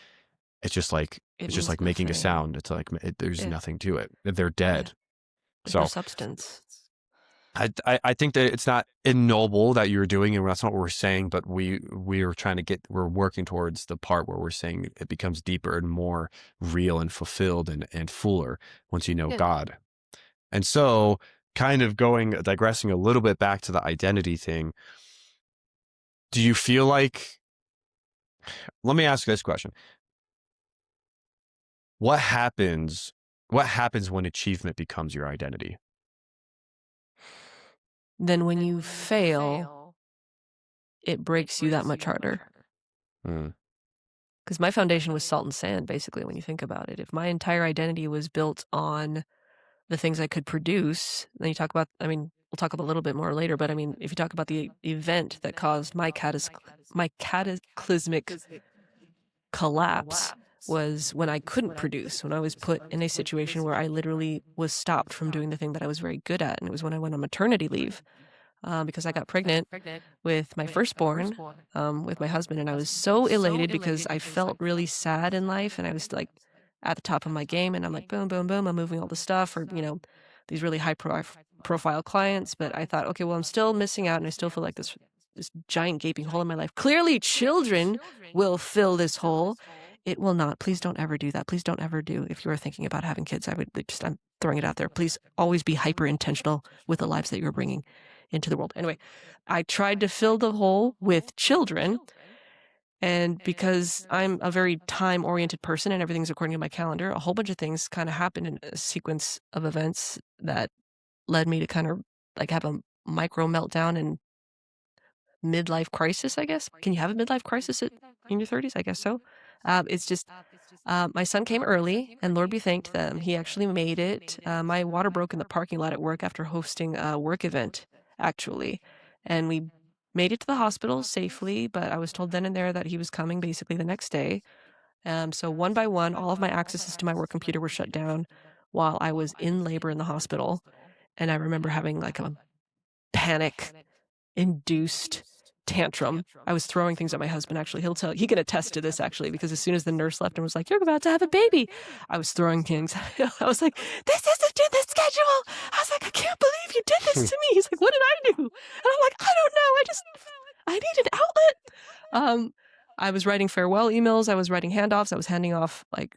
it's just like It it's just means like making a nothing. sound. It's like there's Yeah. nothing to it. They're Yeah. dead. There's no So substance. I think that it's not ignoble that you're doing it. That's not what we're saying, but we're trying to we're working towards the part where we're saying it becomes deeper and more real and fulfilled and fuller once you know Yeah. God. And so kind of digressing a little bit back to the identity thing, do you feel like, let me ask you this question. What happens when achievement becomes your identity? Then when you fail, it breaks you that much harder. Mm. Because my foundation was salt and sand, basically, when you think about it. If my entire identity was built on the things I could produce, then you talk about, I mean, we'll talk about a little bit more later, but I mean, if you talk about the event that caused my cataclysmic collapse was when I couldn't produce, when I was put in a situation where I literally was stopped from doing the thing that I was very good at. And it was when I went on maternity leave. Because I got pregnant with my firstborn, with my husband, and I was so elated because I felt really sad in life, and I was like at the top of my game, and I'm like, boom, boom, boom, I'm moving all the stuff for, these really high profile clients, but I thought, okay, well, I'm still missing out, and I still feel like this giant gaping hole in my life. Clearly, children will fill this hole. It will not. Please don't ever do that. Please don't ever do. If you are thinking about having kids, I'm throwing it out there. Please always be hyper intentional with the lives that you're bringing into the world. Anyway, I tried to fill the hole with children. And because I'm a very time-oriented person and everything's according to my calendar, a whole bunch of things kind of happened in a sequence of events that led me to kind of like have a micro meltdown and midlife crisis, I guess. Can you have a midlife crisis in your 30s? I guess so. It's just my son came early, and Lord be thanked them. He actually made it. My water broke in the parking lot at work after hosting a work event, actually. And we made it to the hospital safely, but I was told then and there that he was coming basically the next day. So one by one, all of my accesses to my work computer were shut down while I was in labor in the hospital. And I remember having like a panic-induced tantrum. I was throwing things at my husband, actually. He can attest to this, actually, because as soon as the nurse left and was like, you're about to have a baby, I was throwing things. I was like, this isn't in the schedule. I was like, I can't believe you did this to me. He's like, what did I do? And I'm like, I don't know. I need an outlet. I was writing farewell emails. I was writing handoffs. I was handing off like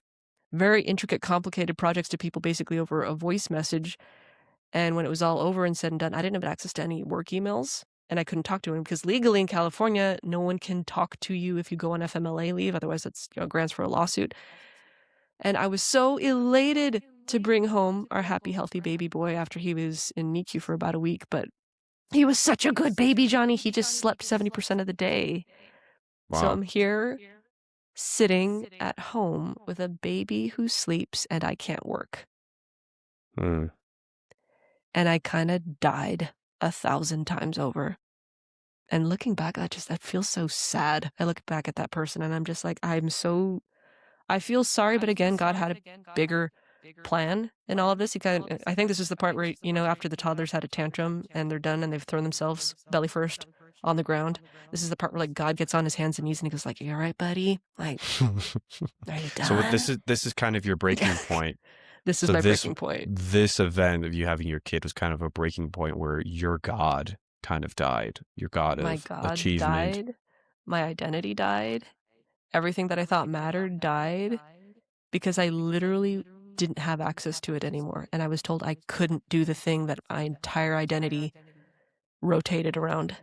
very intricate, complicated projects to people basically over a voice message. And when it was all over and said and done, I didn't have access to any work emails. And I couldn't talk to him because legally in California, no one can talk to you if you go on FMLA leave. Otherwise, it's grounds for a lawsuit. And I was so elated to bring home our happy, healthy baby boy after he was in NICU for about a week. But he was such a good baby, Johnny. He just slept 70% of the day. Wow. So I'm here sitting at home with a baby who sleeps and I can't work. Mm. And I kind of died 1,000 times over. And looking back, I feel so sad. I look back at that person and I'm just like, I feel sorry, but again, God had a bigger plan in all of this. I think this is the part where, after the toddlers had a tantrum and they're done and they've thrown themselves belly first on the ground. This is the part where like God gets on his hands and knees and he goes like, you all right, buddy? Like, are you done? So this is kind of your breaking point. This is my breaking point. This event of you having your kid was kind of a breaking point where your God kind of died. Your God of achievement. Died. My identity died. Everything that I thought mattered died because I literally didn't have access to it anymore. And I was told I couldn't do the thing that my entire identity rotated around.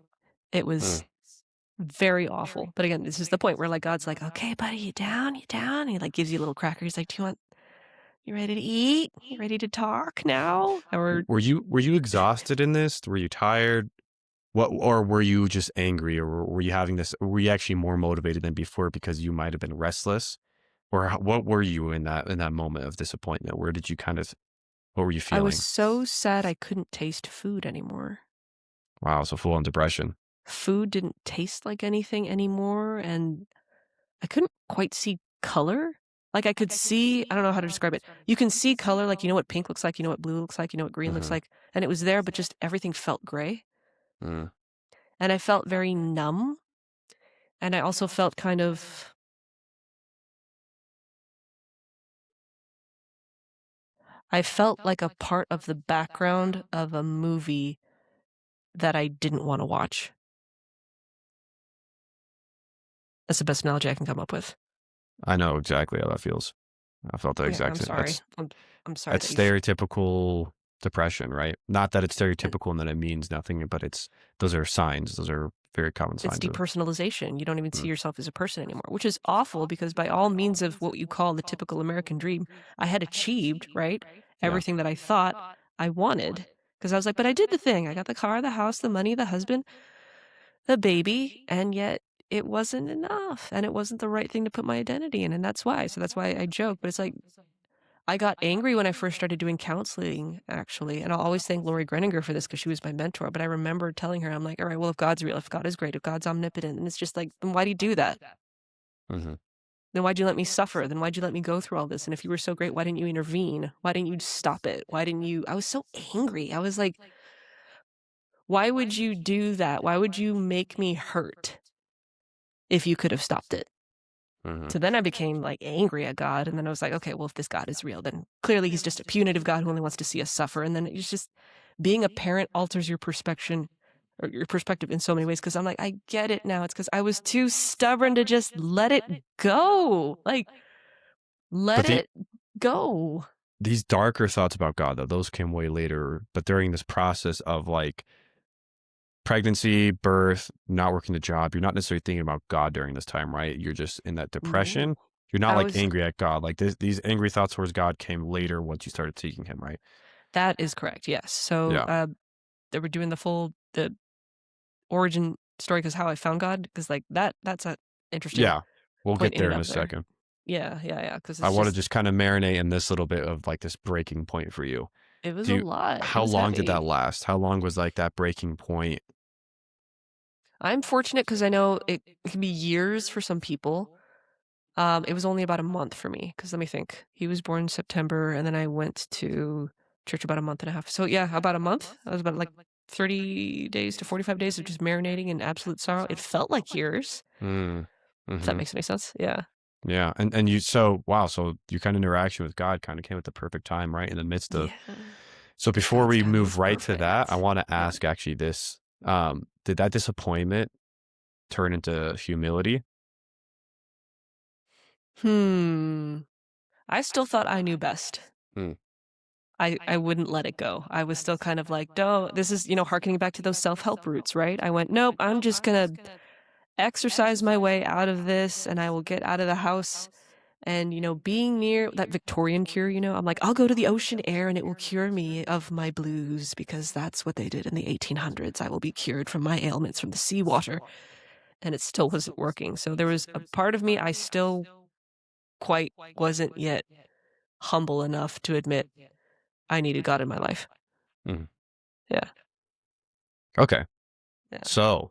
It was very awful. But again, this is the point where like God's like, okay, buddy, you down? And he like gives you a little cracker. He's like, you ready to eat? You ready to talk now? Or were you exhausted in this? Were you tired? Or were you just angry, or were you were you actually more motivated than before because you might have been restless? Or what were you in that moment of disappointment? What were you feeling? I was so sad I couldn't taste food anymore. Wow, so full on depression. Food didn't taste like anything anymore, and I couldn't quite see color. Like I could see, I don't know how to describe it. You can see color, like you know what pink looks like, you know what blue looks like, you know what green looks like, and it was there, but just everything felt gray. And I felt very numb. And I also felt kind of, I felt like a part of the background of a movie that I didn't want to watch. That's the best analogy I can come up with. I know exactly how that feels. I felt the exact same. I'm sorry. I'm sorry. That's stereotypical depression, right? Not that it's And stereotypical and that it means nothing, but those are signs. Those are very common it's signs of. depersonalization. You don't even see Mm, yourself as a person anymore, which is awful because by all means of what you call the typical American dream, I had achieved, right? yeah. Everything that I thought I wanted. Because I was like, but I did the thing. I got the car, the house, the money, the husband, the baby, and yet it wasn't enough. And it wasn't the right thing to put my identity in. And that's why. So that's why I joke. But it's like, I got angry when I first started doing counseling, actually. And I'll always thank Lori Greninger for this because she was my mentor. But I remember telling her, I'm like, all right, well, if God's real, if God is great, if God's omnipotent, and it's just like, then why do you do that? Hmm. Then why'd you let me suffer? Then why'd you let me go through all this? And if you were so great, why didn't you intervene? Why didn't you stop it? Why didn't you? I was so angry. I was like, why would you do that? Why would you make me hurt if you could have stopped it? Hmm. So then I became like angry at God. And then I was like, okay, well, if this God is real, then clearly he's just a punitive God who only wants to see us suffer. And then it's just being a parent alters your perspective or your perspective in so many ways. Cause I'm like, I get it now. It's because I was too stubborn to just let it go. Like, But let it go. these darker thoughts about God, though, those came way later. But during this process of like pregnancy, birth, not working the job, you're not necessarily thinking about God during this time, right? You're just in that No, depression. You're not I like was, angry at God. Like these angry thoughts towards God came later once you started seeking Him, right? that is correct. Yes. So, Yeah. they were doing the origin story because how I found God. Cause like that's a interesting Yeah. We'll point get in there and in a of there. second. Yeah. Yeah. Yeah. Cause I it's want to just, just kind of marinate in this little bit of like this breaking point for you. it was Do a you, lot. It how was long did that heavy. last? How long was like that breaking point? I'm fortunate because I know it can be years for some people. It was only about a month for me because let me think. He was born in September, and then I went to church about a month and a half. So yeah, about a month. I was about like 30 days to 45 days of just marinating in absolute sorrow. It felt like years. Mm. If that Hmm. makes any sense. Yeah. Yeah. And you, so wow. So your kind of interaction with God kind of came at the perfect time, right? In the midst of. Yeah. So Because before God's we timing move is right to that, I perfect. want to Yeah. ask actually this. Did that disappointment turn into humility? I still thought I knew best. Mm. I wouldn't let it go. I was still kind of like, no, this is, harkening back to those self-help roots, right? I went, nope, I'm just going to exercise my way out of this and I will get out of the house. And, being near that Victorian cure, I'm like, I'll go to the ocean air and it will cure me of my blues because that's what they did in the 1800s. I will be cured from my ailments from the seawater. And it still wasn't working. So there was a part of me I still quite wasn't yet humble enough to admit I needed God in my life. Mm. Yeah. Okay. Yeah. So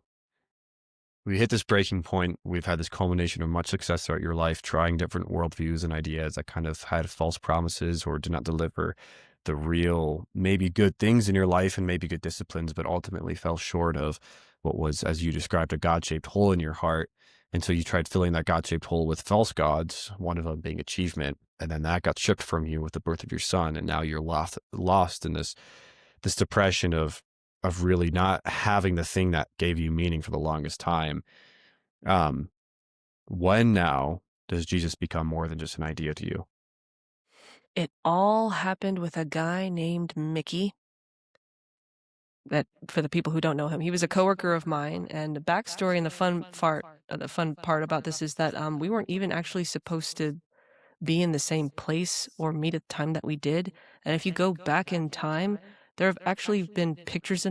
we hit this breaking point. We've had this culmination of much success throughout your life, trying different worldviews and ideas that kind of had false promises or did not deliver the real, maybe good things in your life and maybe good disciplines, but ultimately fell short of what was, as you described, a God shaped hole in your heart. And so you tried filling that God shaped hole with false gods, one of them being achievement. And then that got stripped from you with the birth of your son. And now you're lost in this depression of really not having the thing that gave you meaning for the longest time. Um, when now does Jesus become more than just an idea to you? It all happened with a guy named Mickey. That for the people who don't know him, he was a coworker of mine. And the backstory and the fun part about this is that we weren't even actually supposed to be in the same place or meet at the time that we did. And if you go back in time, there have actually been pictures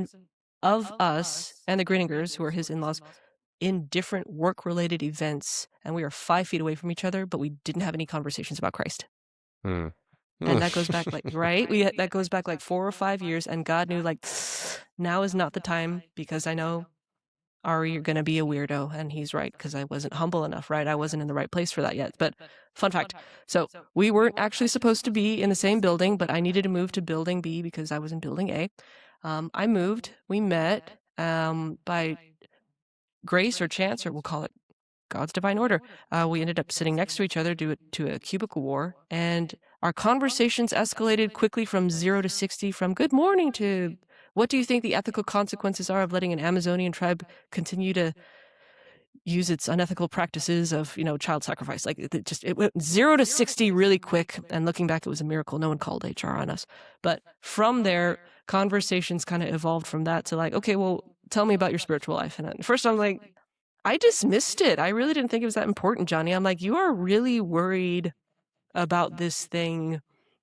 of us and the Greeningers, who are his in-laws, in different work-related events, and we are 5 feet away from each other, but we didn't have any conversations about Christ. Hmm. And that goes back right? That goes back like 4 or 5 years, and God knew like now is not the time because I know Ari, you're gonna be a weirdo, and he's right because I wasn't humble enough, right? I wasn't in the right place for that yet. But fun fact, so we weren't actually supposed to be in the same building, but I needed to move to building B because I was in building A. I moved. We met by grace or chance, or we'll call it God's divine order. We ended up sitting next to each other due to a cubicle war, and our conversations escalated quickly from 0 to 60, from good morning to what do you think the ethical consequences are of letting an Amazonian tribe continue to use its unethical practices of, child sacrifice. Like it went 0 to 60 really quick. And looking back, it was a miracle. No one called HR on us. But from there, conversations kind of evolved from that to like, okay, well, tell me about your spiritual life. And at first I'm like, I dismissed it. I really didn't think it was that important, Johnny. I'm like, you are really worried about this thing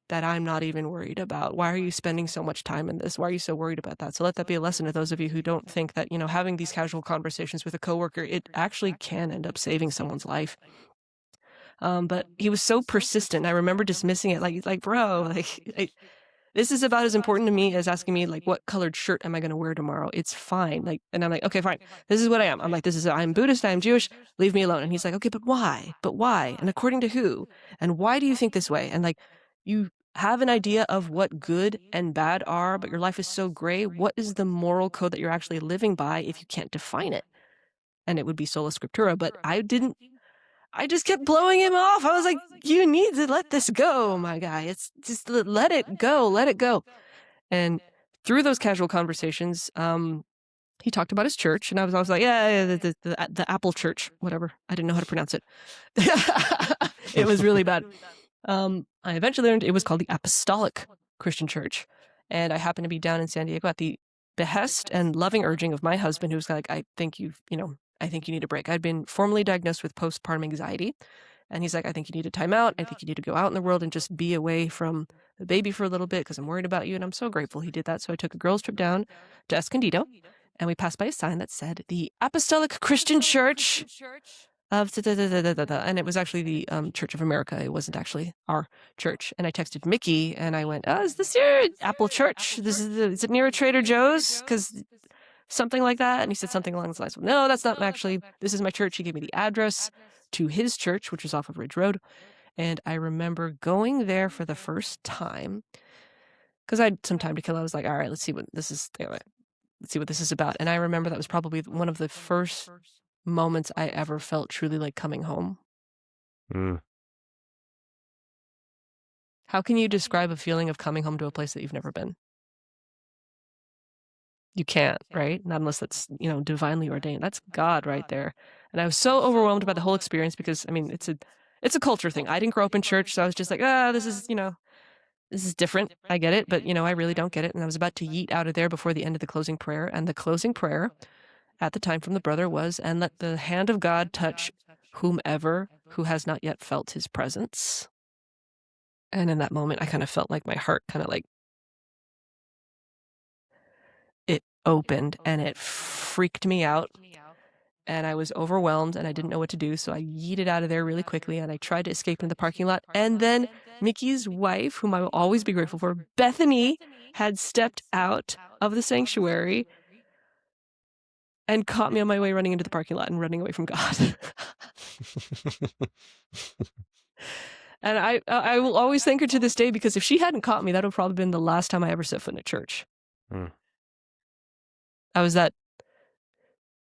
that I'm not even worried about. Why are you spending so much time in this? Why are you so worried about that? So let that be a lesson to those of you who don't think that, having these casual conversations with a coworker, it actually can end up saving someone's life. But he was so persistent. I remember dismissing it like, bro, this is about as important to me as asking me, like, what colored shirt am I going to wear tomorrow? It's fine. Like, and I'm like, okay, fine. This is what I am. I'm like, I'm Buddhist, I'm Jewish, leave me alone. And he's like, okay, but why? But why? And according to who? And why do you think this way? And like, you have an idea of what good and bad are, but your life is so gray. What is the moral code that you're actually living by if you can't define it? And it would be sola scriptura, but I just kept blowing him off. I was like, you need to let this go, my guy. It's just let it go, let it go. And through those casual conversations, he talked about his church, and I was like, yeah, the Apple Church, whatever. I didn't know how to pronounce it. It was really bad. I eventually learned it was called the Apostolic Christian Church. And I happened to be down in San Diego at the behest and loving urging of my husband, who was like, I think you need a break. I'd been formally diagnosed with postpartum anxiety. And he's like, I think you need a timeout. I think you need to go out in the world and just be away from the baby for a little bit because I'm worried about you. And I'm so grateful he did that. So I took a girls' trip down to Escondido, and we passed by a sign that said the Apostolic Christian Church of and it was actually the Church of America. It wasn't actually our church. And I texted Mickey and I went, is this your Apple Church? Is it near a Trader Joe's? Because something like that. And he said something along the lines of, no, that's not actually, this is my church. He gave me the address to his church, which was off of Ridge Road. And I remember going there for the first time because I had some time to kill. I was like, all right, let's see what this is. Let's see what this is about. And I remember that was probably one of the first moments I ever felt truly like coming home. How can you describe a feeling of coming home to a place that you've never been? You can't, right? Not unless that's, divinely ordained. That's God right there. And I was so overwhelmed by the whole experience because, I mean, it's a culture thing. I didn't grow up in church, so I was just like, this is different. I get it, but, I really don't get it. And I was about to yeet out of there before the end of the closing prayer. And the closing prayer at the time from the brother was, and let the hand of God touch whomever who has not yet felt his presence. And in that moment, I kind of felt like my heart kind of like, it opened and it freaked me out. And I was overwhelmed and I didn't know what to do. So I yeeted out of there really quickly and I tried to escape into the parking lot. And then Mickey's wife, whom I will always be grateful for, Bethany, had stepped out of the sanctuary and caught me on my way running into the parking lot and running away from God. And I will always thank her to this day, because if she hadn't caught me, that would have probably been the last time I ever set foot in a church. I was that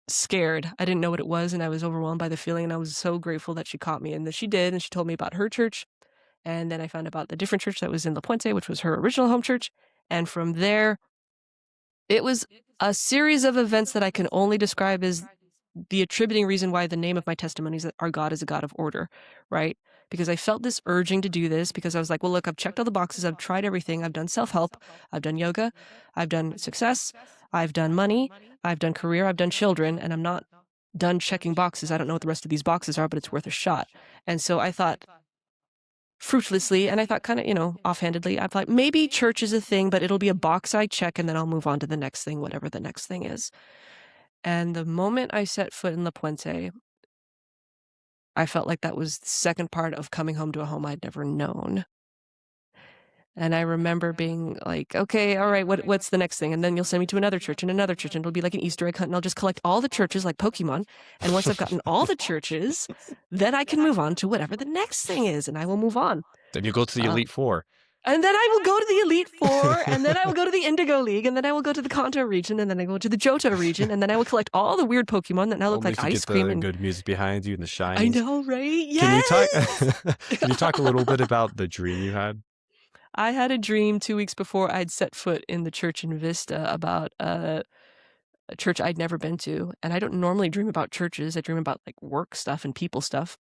scared. I didn't know what it was, and I was overwhelmed by the feeling, and I was so grateful that she caught me, and that she did, and she told me about her church. And then I found about the different church that was in La Puente, which was her original home church. And from there, it was a series of events that I can only describe as the attributing reason why the name of my testimony is that our God is a God of order, right? Because I felt this urging to do this, because I was like, well, look, I've checked all the boxes. I've tried everything. I've done self-help. I've done yoga. I've done success. I've done money. I've done career. I've done children. And I'm not done checking boxes. I don't know what the rest of these boxes are, but it's worth a shot. And so I thought fruitlessly, and I thought kind of, offhandedly, I thought maybe church is a thing, but it'll be a box I check and then I'll move on to the next thing, whatever the next thing is. And the moment I set foot in La Puente, I felt like that was the second part of coming home to a home I'd never known. And I remember being like, okay, all right, what's the next thing? And then you'll send me to another church, and it'll be like an Easter egg hunt, and I'll just collect all the churches like Pokemon. And once I've gotten all the churches, then I can move on to whatever the next thing is, and I will move on. Then you go to the Elite Four. And then I will go to the Elite Four, and then I will go to the Indigo League, and then I will go to the Kanto region, and then I go to the Johto region, and then I will collect all the weird Pokemon that now look like ice cream. And good music behind you and the shines. I know, right? Yes! Can you talk a little bit about the dream you had? I had a dream 2 weeks before I'd set foot in the church in Vista about a church I'd never been to. And I don't normally dream about churches. I dream about like work stuff and people stuff.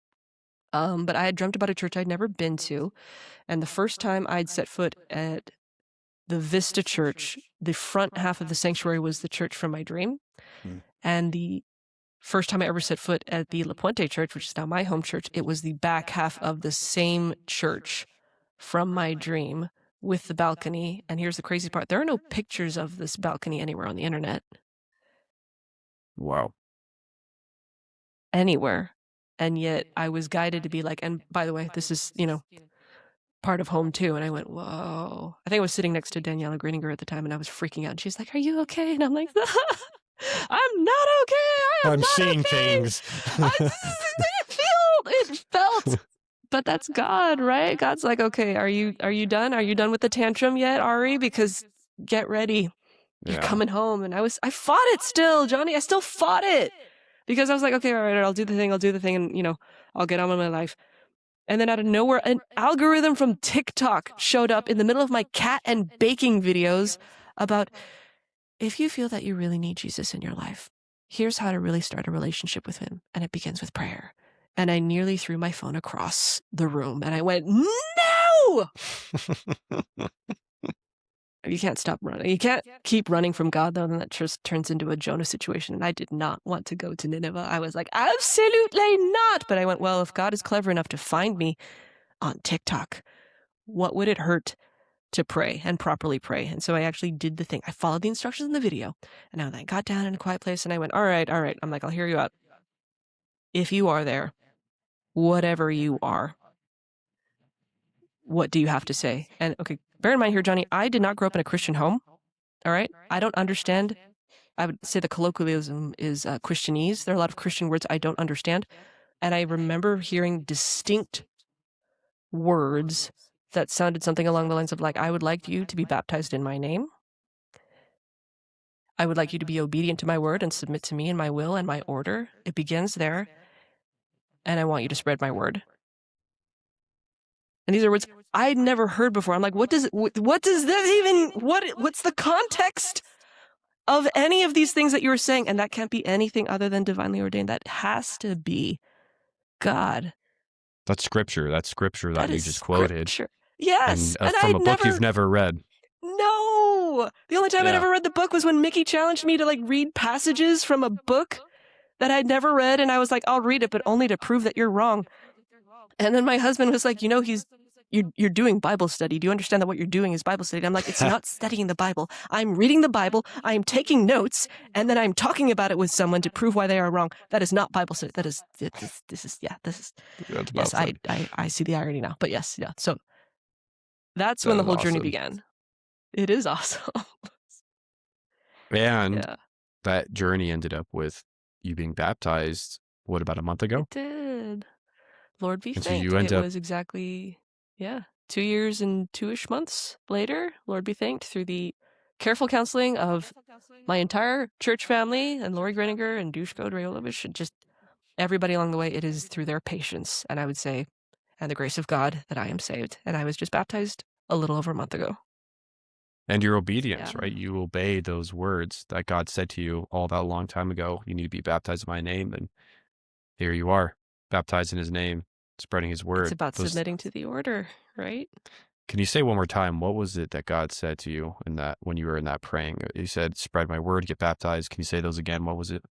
But I had dreamt about a church I'd never been to. And the first time I'd set foot at the Vista Church, the front half of the sanctuary was the church from my dream. And the first time I ever set foot at the La Puente Church, which is now my home church, it was the back half of the same church from my dream with the balcony. And here's the crazy part. There are no pictures of this balcony anywhere on the internet. Wow. Anywhere. And yet I was guided to be like, and by the way, this is, part of home too. And I went, whoa. I think I was sitting next to Daniela Greeninger at the time and I was freaking out. And she's like, are you okay? And I'm like, I'm not okay. I'm seeing things. It felt, but that's God, right? God's like, okay, are you done? Are you done with the tantrum yet, Ari? Because get ready. You're coming home. And I fought it still, Johnny. I still fought it because I was like, okay, all right, I'll do the thing. And, I'll get on with my life. And then out of nowhere, an algorithm from TikTok showed up in the middle of my cat and baking videos about, if you feel that you really need Jesus in your life, here's how to really start a relationship with him. And it begins with prayer. And I nearly threw my phone across the room. And I went, no! You can't stop running. You can't keep running from God, though, and that just turns into a Jonah situation. And I did not want to go to Nineveh. I was like, absolutely not. But I went, well, if God is clever enough to find me on TikTok, what would it hurt to pray and properly pray? And so I actually did the thing. I followed the instructions in the video. And I got down in a quiet place and I went, all right. I'm like, I'll hear you out. If you are there, whatever you are, what do you have to say? And okay, bear in mind here, Johnny, I did not grow up in a Christian home. All right. I don't understand. I would say the colloquialism is Christianese. There are a lot of Christian words I don't understand. And I remember hearing distinct words that sounded something along the lines of like, I would like you to be baptized in my name. I would like you to be obedient to my word and submit to me and my will and my order. It begins there. And I want you to spread my word. And these are words I'd never heard before. I'm like, what does this even, what's the context of any of these things that you were saying? And that can't be anything other than divinely ordained. That has to be God. That's scripture. That's scripture that you just quoted. Scripture. Yes. And from a book you've never read. No. The only time I'd ever read the book was when Mickey challenged me to like read passages from a book that I'd never read. And I was like, I'll read it, but only to prove that you're wrong. And then my husband was like, you're doing Bible study. Do you understand that what you're doing is Bible study? I'm like, it's not studying the Bible. I'm reading the Bible. I'm taking notes, and then I'm talking about it with someone to prove why they are wrong. That is not Bible study. That is, this is. Yes, I see the irony now. But yes, yeah. So that's when the whole journey began. It is awesome. And that journey ended up with you being baptized, what, about a month ago? It did. Lord be thanked. So you end up... was exactly, 2 years and 2-ish months later, Lord be thanked, through the careful counseling of my entire church family and Lori Greninger and Dushko Drayolevich and just everybody along the way. It is through their patience, and I would say, and the grace of God, that I am saved. And I was just baptized a little over a month ago. And your obedience, right? You obeyed those words that God said to you all that long time ago. You need to be baptized in my name. And here you are, baptized in his name, spreading his word. It's about submitting to the order, right? Can you say one more time, what was it that God said to you in that, when you were in that praying? He said, spread my word, get baptized. Can you say those again? What was it?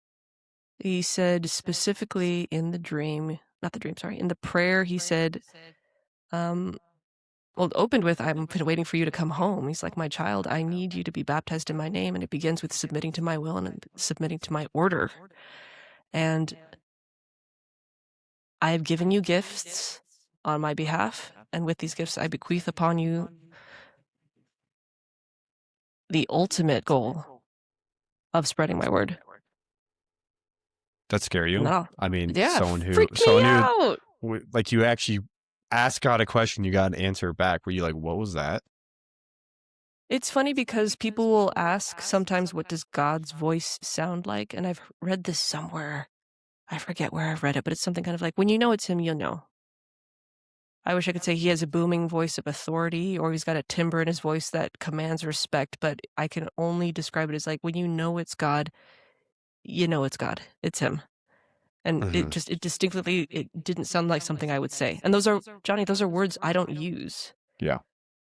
He said specifically in the dream, in the prayer, he said, it opened with, I've been waiting for you to come home. He's like, my child, I need you to be baptized in my name. And it begins with submitting to my will and submitting to my order. And I have given you gifts on my behalf. And with these gifts, I bequeath upon you the ultimate goal of spreading my word. That scare you? No. I mean, someone who, like, you actually ask God a question, you got an answer back. Were you like, what was that? It's funny because people will ask sometimes, what does God's voice sound like? And I've read this somewhere. I forget where I've read it, but it's something kind of like, when you know it's him, you'll know. I wish I could say he has a booming voice of authority, or he's got a timbre in his voice that commands respect, but I can only describe it as like, when you know it's God, it's God. It's him. And Mhm. it distinctly, it didn't sound like something I would say. And those are, Johnny, those are words I don't use. Yeah.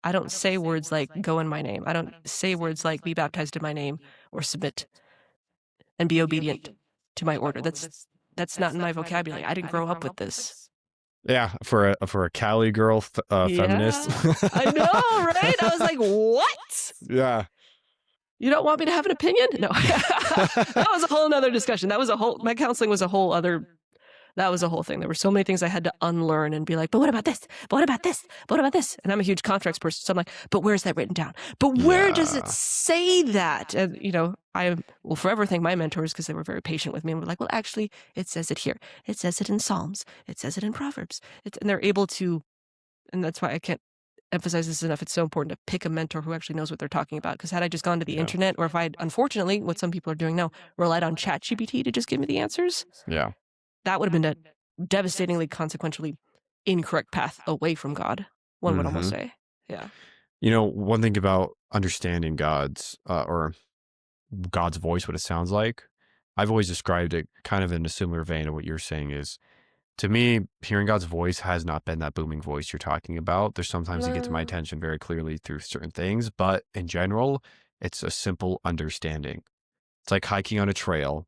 I don't say words like go in my name. I don't say words like be baptized in my name or submit and be obedient to my order. That's not in my vocabulary. I didn't grow up with this. Yeah, for a Cali girl feminist. Yeah, I know, right? I was like, what? Yeah. You don't want me to have an opinion? No. That was a whole nother discussion. My counseling was a whole other, that was a whole thing. There were so many things I had to unlearn and be like, but what about this? But what about this? But what about this? And I'm a huge contracts person. So I'm like, but where's that written down? But where does it Yeah. say that? And, I will forever thank my mentors because they were very patient with me and were like, well, actually, it says it here. It says it in Psalms. It says it in Proverbs. And they're able to, and that's why I can't emphasize this enough. It's so important to pick a mentor who actually knows what they're talking about. Because had I just gone to the internet, or if I had, unfortunately, what some people are doing now, relied on ChatGPT to just give me the answers, Yeah. that would have been a devastatingly, consequentially incorrect path away from God. One would almost say. Yeah. One thing about understanding God's or God's voice, what it sounds like, I've always described it kind of in a similar vein of what you're saying is, to me, hearing God's voice has not been that booming voice you're talking about. There's sometimes it gets my attention very clearly through certain things, but in general, it's a simple understanding. It's like hiking on a trail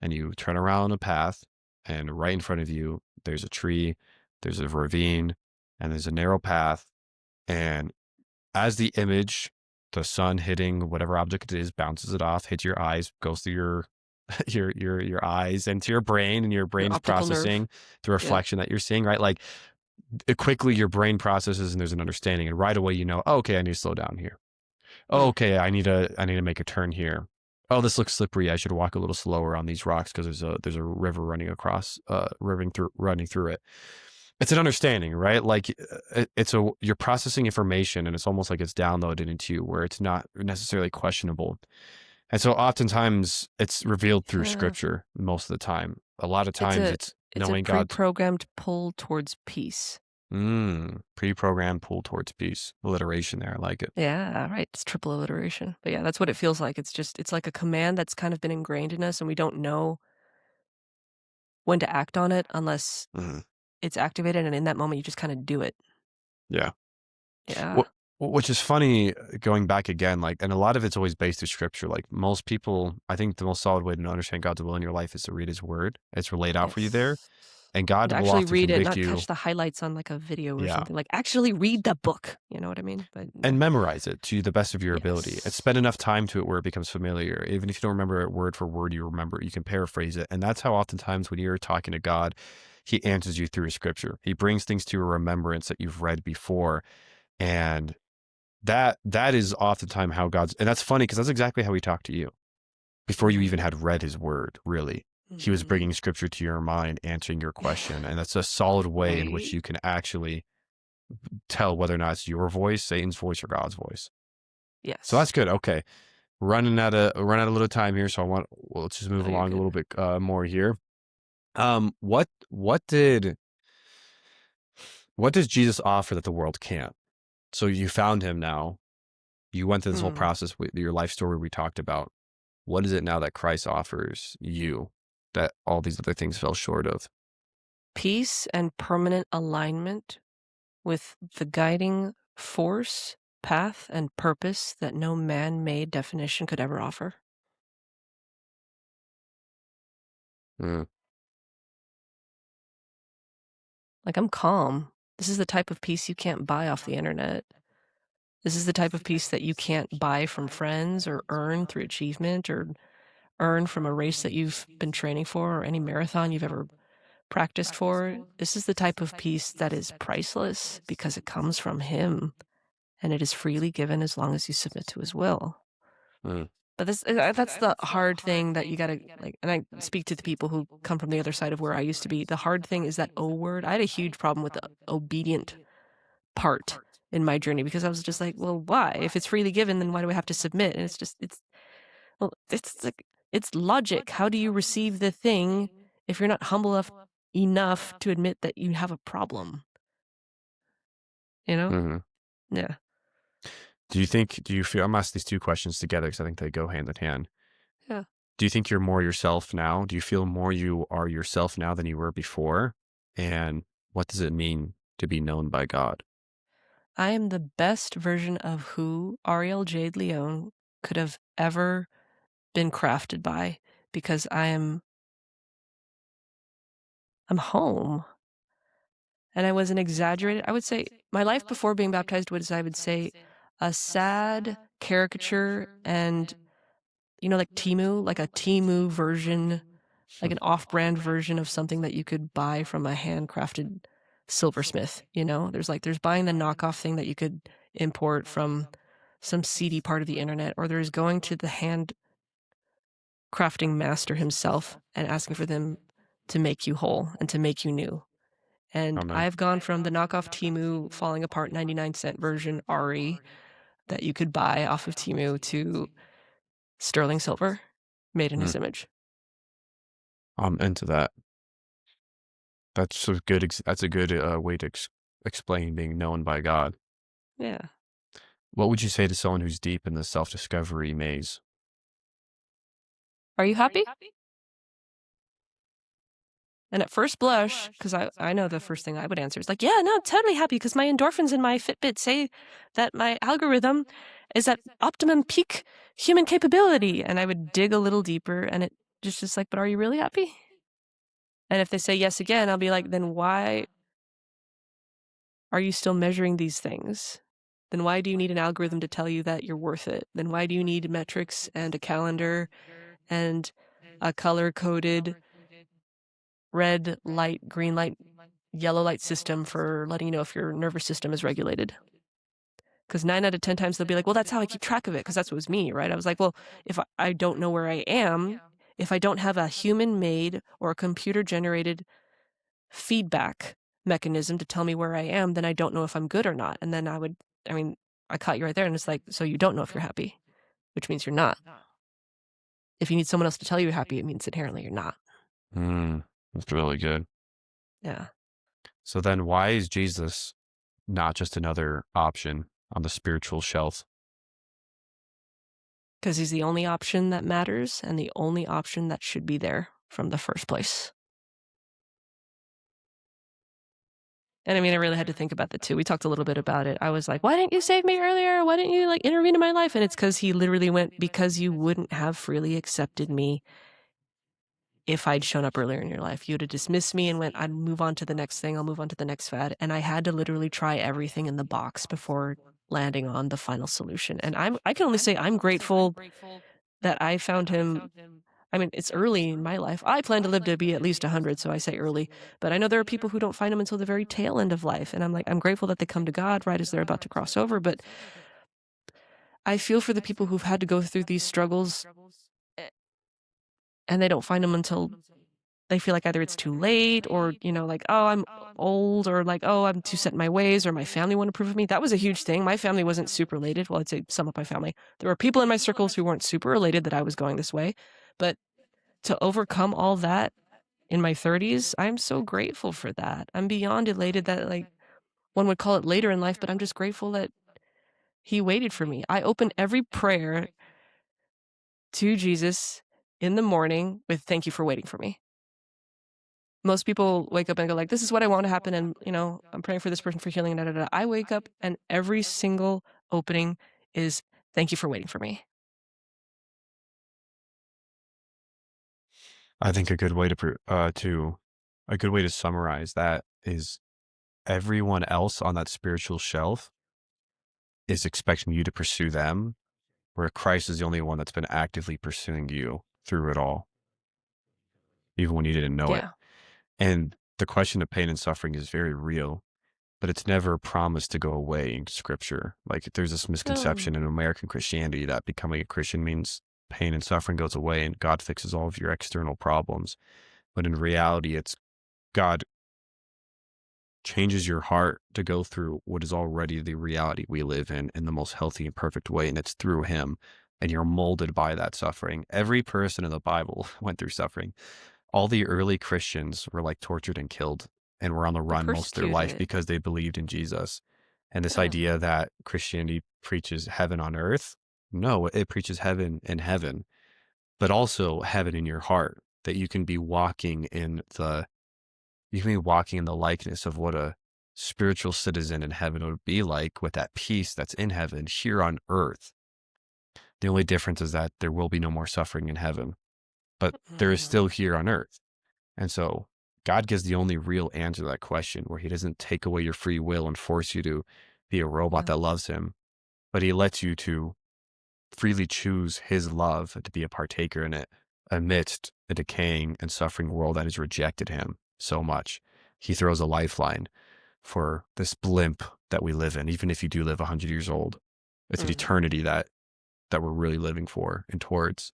and you turn around a path and right in front of you, there's a tree, there's a ravine, and there's a narrow path. And as the image, the sun hitting whatever object it is, bounces it off, hits your eyes, goes through your your eyes into your brain, and your Your brain is optical nerve. processing the reflection that you're seeing, right? Like quickly your brain processes and there's an understanding, and right away oh, okay, I need to slow down here. Oh, okay, I need to make a turn here. Oh, this looks slippery. I should walk a little slower on these rocks because there's a river running across, running through it. It's an understanding, right? Like you're processing information, and it's almost like it's downloaded into you, where it's not necessarily questionable. And so oftentimes it's revealed through scripture most of the time. A lot of times it's knowing It's a pre-programmed pull towards peace. Pre-programmed pull towards peace. Alliteration there. I like it. Yeah, right. It's triple alliteration. But yeah, that's what it feels like. It's like a command that's kind of been ingrained in us, and we don't know when to act on it unless it's activated, and in that moment you just kind of do it. Yeah. Yeah. Which is funny, going back again, like, and a lot of it's always based through scripture. Like most people, I think the most solid way to understand God's will in your life is to read his word. It's laid out for you there. And God To will actually often read it, convict not you. catch the highlights on like a video or Yeah. something. Like actually read the book. You know what I mean? But And memorize it to the best of your ability, and spend enough time to it where it becomes familiar. Even if you don't remember it word for word, you can paraphrase it. And that's how oftentimes when you're talking to God, he answers you through scripture. He brings things to your remembrance that you've read before. And that is oftentimes how and that's funny because that's exactly how he talked to you before you even had read his word, really. He was bringing scripture to your mind, answering your question. And that's a solid way in which you can actually tell whether or not it's your voice, Satan's voice, or God's voice. Yes. So that's good. Okay. Running out of a little time here. So let's just move along a little bit more here. What does Jesus offer that the world can't? So you found him now. You went through this whole process with your life story we talked about. What is it now that Christ offers you that all these other things fell short of? Peace and permanent alignment with the guiding force, path, and purpose that no man-made definition could ever offer. Like, I'm calm. This is the type of peace you can't buy off the internet. This is the type of peace that you can't buy from friends or earn through achievement or earn from a race that you've been training for or any marathon you've ever practiced for. This is the type of peace that is priceless because it comes from him, and it is freely given as long as you submit to his will. But that's the hard thing that you gotta, like, and I speak to the people who come from the other side of where I used to be. The hard thing is that O word. I had a huge problem with the obedient part in my journey because I was just like, well, why? If it's freely given, then why do we have to submit? And it's like, it's logic. How do you receive the thing if you're not humble enough to admit that you have a problem? You know? Yeah. Do you feel, I'm asking these two questions together because I think they go hand in hand. Yeah. Do you think you're more yourself now? Do you feel more you are yourself now than you were before? And what does it mean to be known by God? I am the best version of who Ari Leon could have ever been crafted by because I'm home. And I was an exaggerated, I would say, my life before being baptized was, I would say, a sad caricature and, like Timu, like a Timu version, like an off-brand version of something that you could buy from a handcrafted silversmith. There's buying the knockoff thing that you could import from some seedy part of the internet, or there's going to the hand crafting master himself and asking for them to make you whole and to make you new. And Amen. I've gone from the knockoff Timu falling apart 99-cent version Ari that you could buy off of Timu to sterling silver made in his image. I'm into that. That's a good. That's a good way to explain being known by God. Yeah. What would you say to someone who's deep in the self-discovery maze? Are you happy? And at first blush, because I know the first thing I would answer is like, yeah, no, totally happy because my endorphins in my Fitbit say that my algorithm is at optimum peak human capability. And I would dig a little deeper and it just like, but are you really happy? And if they say yes again, I'll be like, then why are you still measuring these things? Then why do you need an algorithm to tell you that you're worth it? Then why do you need metrics and a calendar and a color-coded red light, green light, yellow light system for letting you know if your nervous system is regulated? Because 9 out of 10 times they'll be like, well, that's how I keep track of it, because that's what was me, right? I was like, well, if I don't know where I am, if I don't have a human-made or a computer-generated feedback mechanism to tell me where I am, then I don't know if I'm good or not. And then I caught you right there, and it's like, so you don't know if you're happy, which means you're not. If you need someone else to tell you you're happy, it means inherently you're not. That's really good. Yeah. So then why is Jesus not just another option on the spiritual shelf? Because he's the only option that matters and the only option that should be there from the first place. And I really had to think about that too. We talked a little bit about it. I was like, why didn't you save me earlier? Why didn't you intervene in my life? And it's because he literally went, because you wouldn't have freely accepted me if I'd shown up earlier in your life. You would have dismissed me and went, I'd move on to the next thing. I'll move on to the next fad. And I had to literally try everything in the box before landing on the final solution. And I can only say I'm grateful that I found him. It's early in my life. I plan to live to be at least 100, so I say early. But I know there are people who don't find him until the very tail end of life. And I'm grateful that they come to God right as they're about to cross over. But I feel for the people who've had to go through these struggles and they don't find him until they feel like either it's too late or, like, oh, I'm old, or like, oh, I'm too set in my ways, or my family won't approve of me. That was a huge thing. My family wasn't super related. Well, I'd say some of my family. There were people in my circles who weren't super related that I was going this way. But to overcome all that in my 30s, I'm so grateful for that. I'm beyond elated that, like, one would call it later in life, but I'm just grateful that he waited for me. I open every prayer to Jesus in the morning with thank you for waiting for me. Most people wake up and go like, this is what I want to happen, and I'm praying for this person for healing, and I wake up and every single opening is thank you for waiting for me. I think a good way to summarize that is everyone else on that spiritual shelf is expecting you to pursue them, where Christ is the only one that's been actively pursuing you through it all, even when you didn't know it. Yeah. And the question of pain and suffering is very real, but it's never promised to go away in scripture. Like, there's this misconception in American Christianity that becoming a Christian means pain and suffering goes away and God fixes all of your external problems. But in reality, it's God changes your heart to go through what is already the reality we live in the most healthy and perfect way. And it's through him. And you're molded by that suffering. Every person in the Bible went through suffering. All the early Christians were like tortured and killed and were on the run most of their life persecuted. because they believed in Jesus. And this Yeah. idea that Christianity preaches heaven on earth, no, it preaches heaven in heaven. but also heaven in your heart, that you can be walking in the likeness of what a spiritual citizen in heaven would be like, with that peace that's in heaven here on earth. The only difference is that there will be no more suffering in heaven, but there is still here on earth. And so God gives the only real answer to that question, where he doesn't take away your free will and force you to be a robot that loves him, but he lets you to freely choose his love and to be a partaker in it amidst a decaying and suffering world that has rejected him so much. He throws a lifeline for this blimp that we live in. Even if you do live 100 years old, it's an eternity that we're really living for and towards.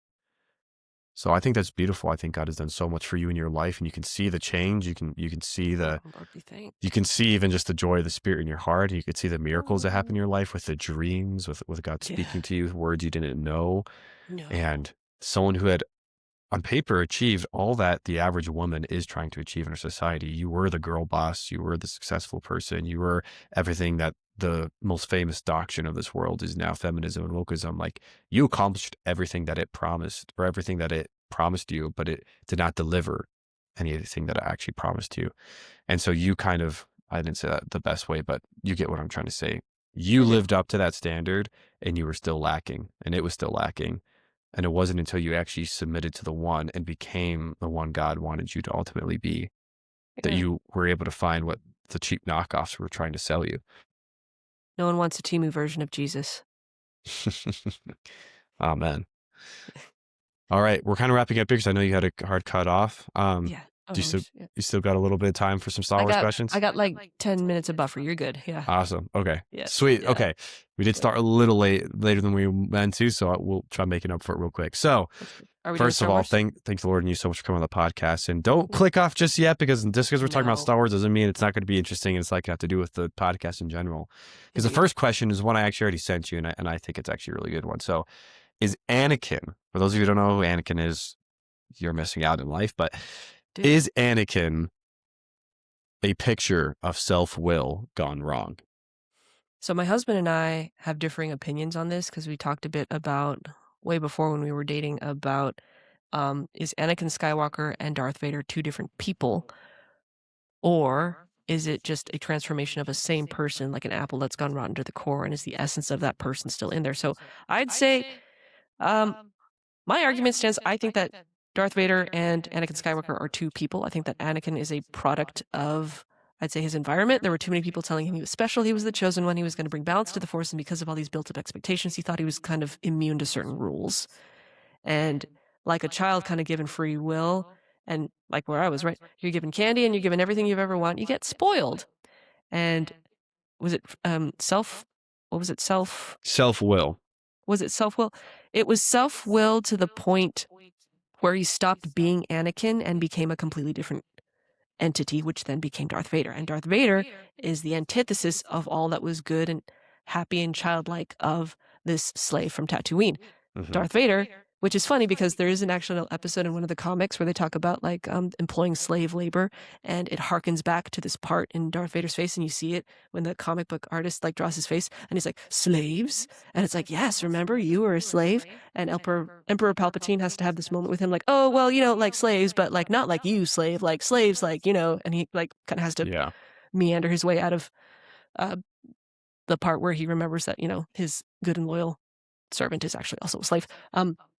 So I think that's beautiful. I think God has done so much for you in your life, and you can see the change. You can see you can see even just the joy of the Spirit in your heart. You could see the miracles that happen in your life, with the dreams, with God speaking to you with words you didn't know. And someone who had on paper achieved all that the average woman is trying to achieve in our society. You were the girl boss. You were the successful person. You were everything that the most famous doctrine of this world is now feminism and wokeism. Like, you accomplished everything that it promised, or everything that it promised you, but it did not deliver anything that it actually promised you. And so you kind of, I didn't say that the best way, but you get what I'm trying to say. You lived up to that standard, and you were still lacking, and it was still lacking. And it wasn't until you actually submitted to the one and became the one God wanted you to ultimately be, that you were able to find what the cheap knockoffs were trying to sell you. No one wants a Temu version of Jesus. Amen. All right. We're kind of wrapping up here because I know you had a hard cut off. You still got a little bit of time for some Star Wars questions? I got like 10 minutes of buffer. You're good. Yeah. Awesome. Okay. Yeah. Sweet. Yeah. Okay. We did start a little later than we meant to, so we'll try making up for it real quick. So, first of all, thank the Lord and you so much for coming on the podcast. And don't click off just yet, because just because we're talking about Star Wars doesn't mean it's not going to be interesting. It's like have to do with the podcast in general. Because the first question is one I actually already sent you, and I think it's actually a really good one. So, is Anakin, for those of you who don't know who Anakin is, you're missing out in life, but is Anakin a picture of self-will gone wrong? So my husband and I have differing opinions on this, because we talked a bit about, way before when we were dating, about is Anakin Skywalker and Darth Vader two different people, or is it just a transformation of a same person, like an apple that's gone rotten to the core, and is the essence of that person still in there? So I'd say my argument stands. I think that Darth Vader and Anakin Skywalker are two people. I think that Anakin is a product of, I'd say, his environment. There were too many people telling him he was special, he was the chosen one, he was going to bring balance to the Force, and because of all these built-up expectations, he thought he was kind of immune to certain rules. And like a child kind of given free will, and like where I was, right? You're given candy and you're given everything you've ever wanted, you get spoiled. And was it what was it? Self-will. Was it self-will? It was self-will to the point where he stopped being Anakin and became a completely different entity, which then became Darth Vader. And Darth Vader is the antithesis of all that was good and happy and childlike of this slave from Tatooine. Darth Vader, which is funny because there is an actual episode in one of the comics where they talk about like employing slave labor, and it harkens back to this part in Darth Vader's face, and you see it when the comic book artist like draws his face, and he's like, slaves? And it's like, yes, remember, you were a slave. And Emperor Palpatine has to have this moment with him, like, oh, well, you know, like slaves, but like not like you slave, like slaves, like, you know, and he like kind of has to meander his way out of the part where he remembers that, you know, his good and loyal servant is actually also a slave.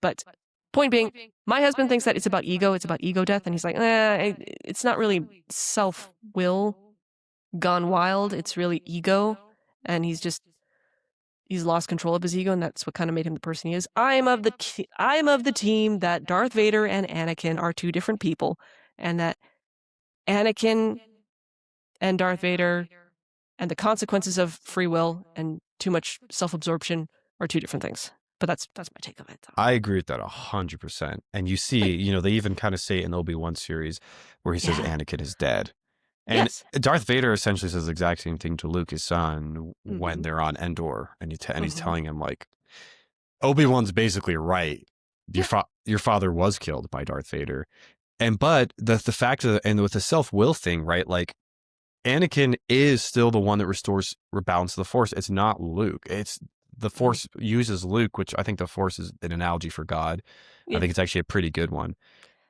But point being, my husband thinks that it's about ego death, and he's like, it's not really self-will gone wild, it's really ego, and he's lost control of his ego, and that's what kind of made him the person he is. I'm of the team that Darth Vader and Anakin are two different people, and that Anakin and Darth Vader and the consequences of free will and too much self-absorption are two different things. But that's my take on it. I agree with that 100%. And you see, you know, they even kind of say it in the Obi-Wan series where he says Anakin is dead. And Darth Vader essentially says the exact same thing to Luke, his son, when they're on Endor. And he's telling him, like, Obi-Wan's basically right. Your father was killed by Darth Vader. But the fact of, and with the self-will thing, right, like, Anakin is still the one that restores balance to the Force. It's not Luke. It's the Force uses Luke, which I think the Force is an analogy for God. I Yeah. think it's actually a pretty good one.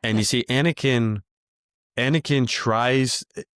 And Yeah. you see, Anakin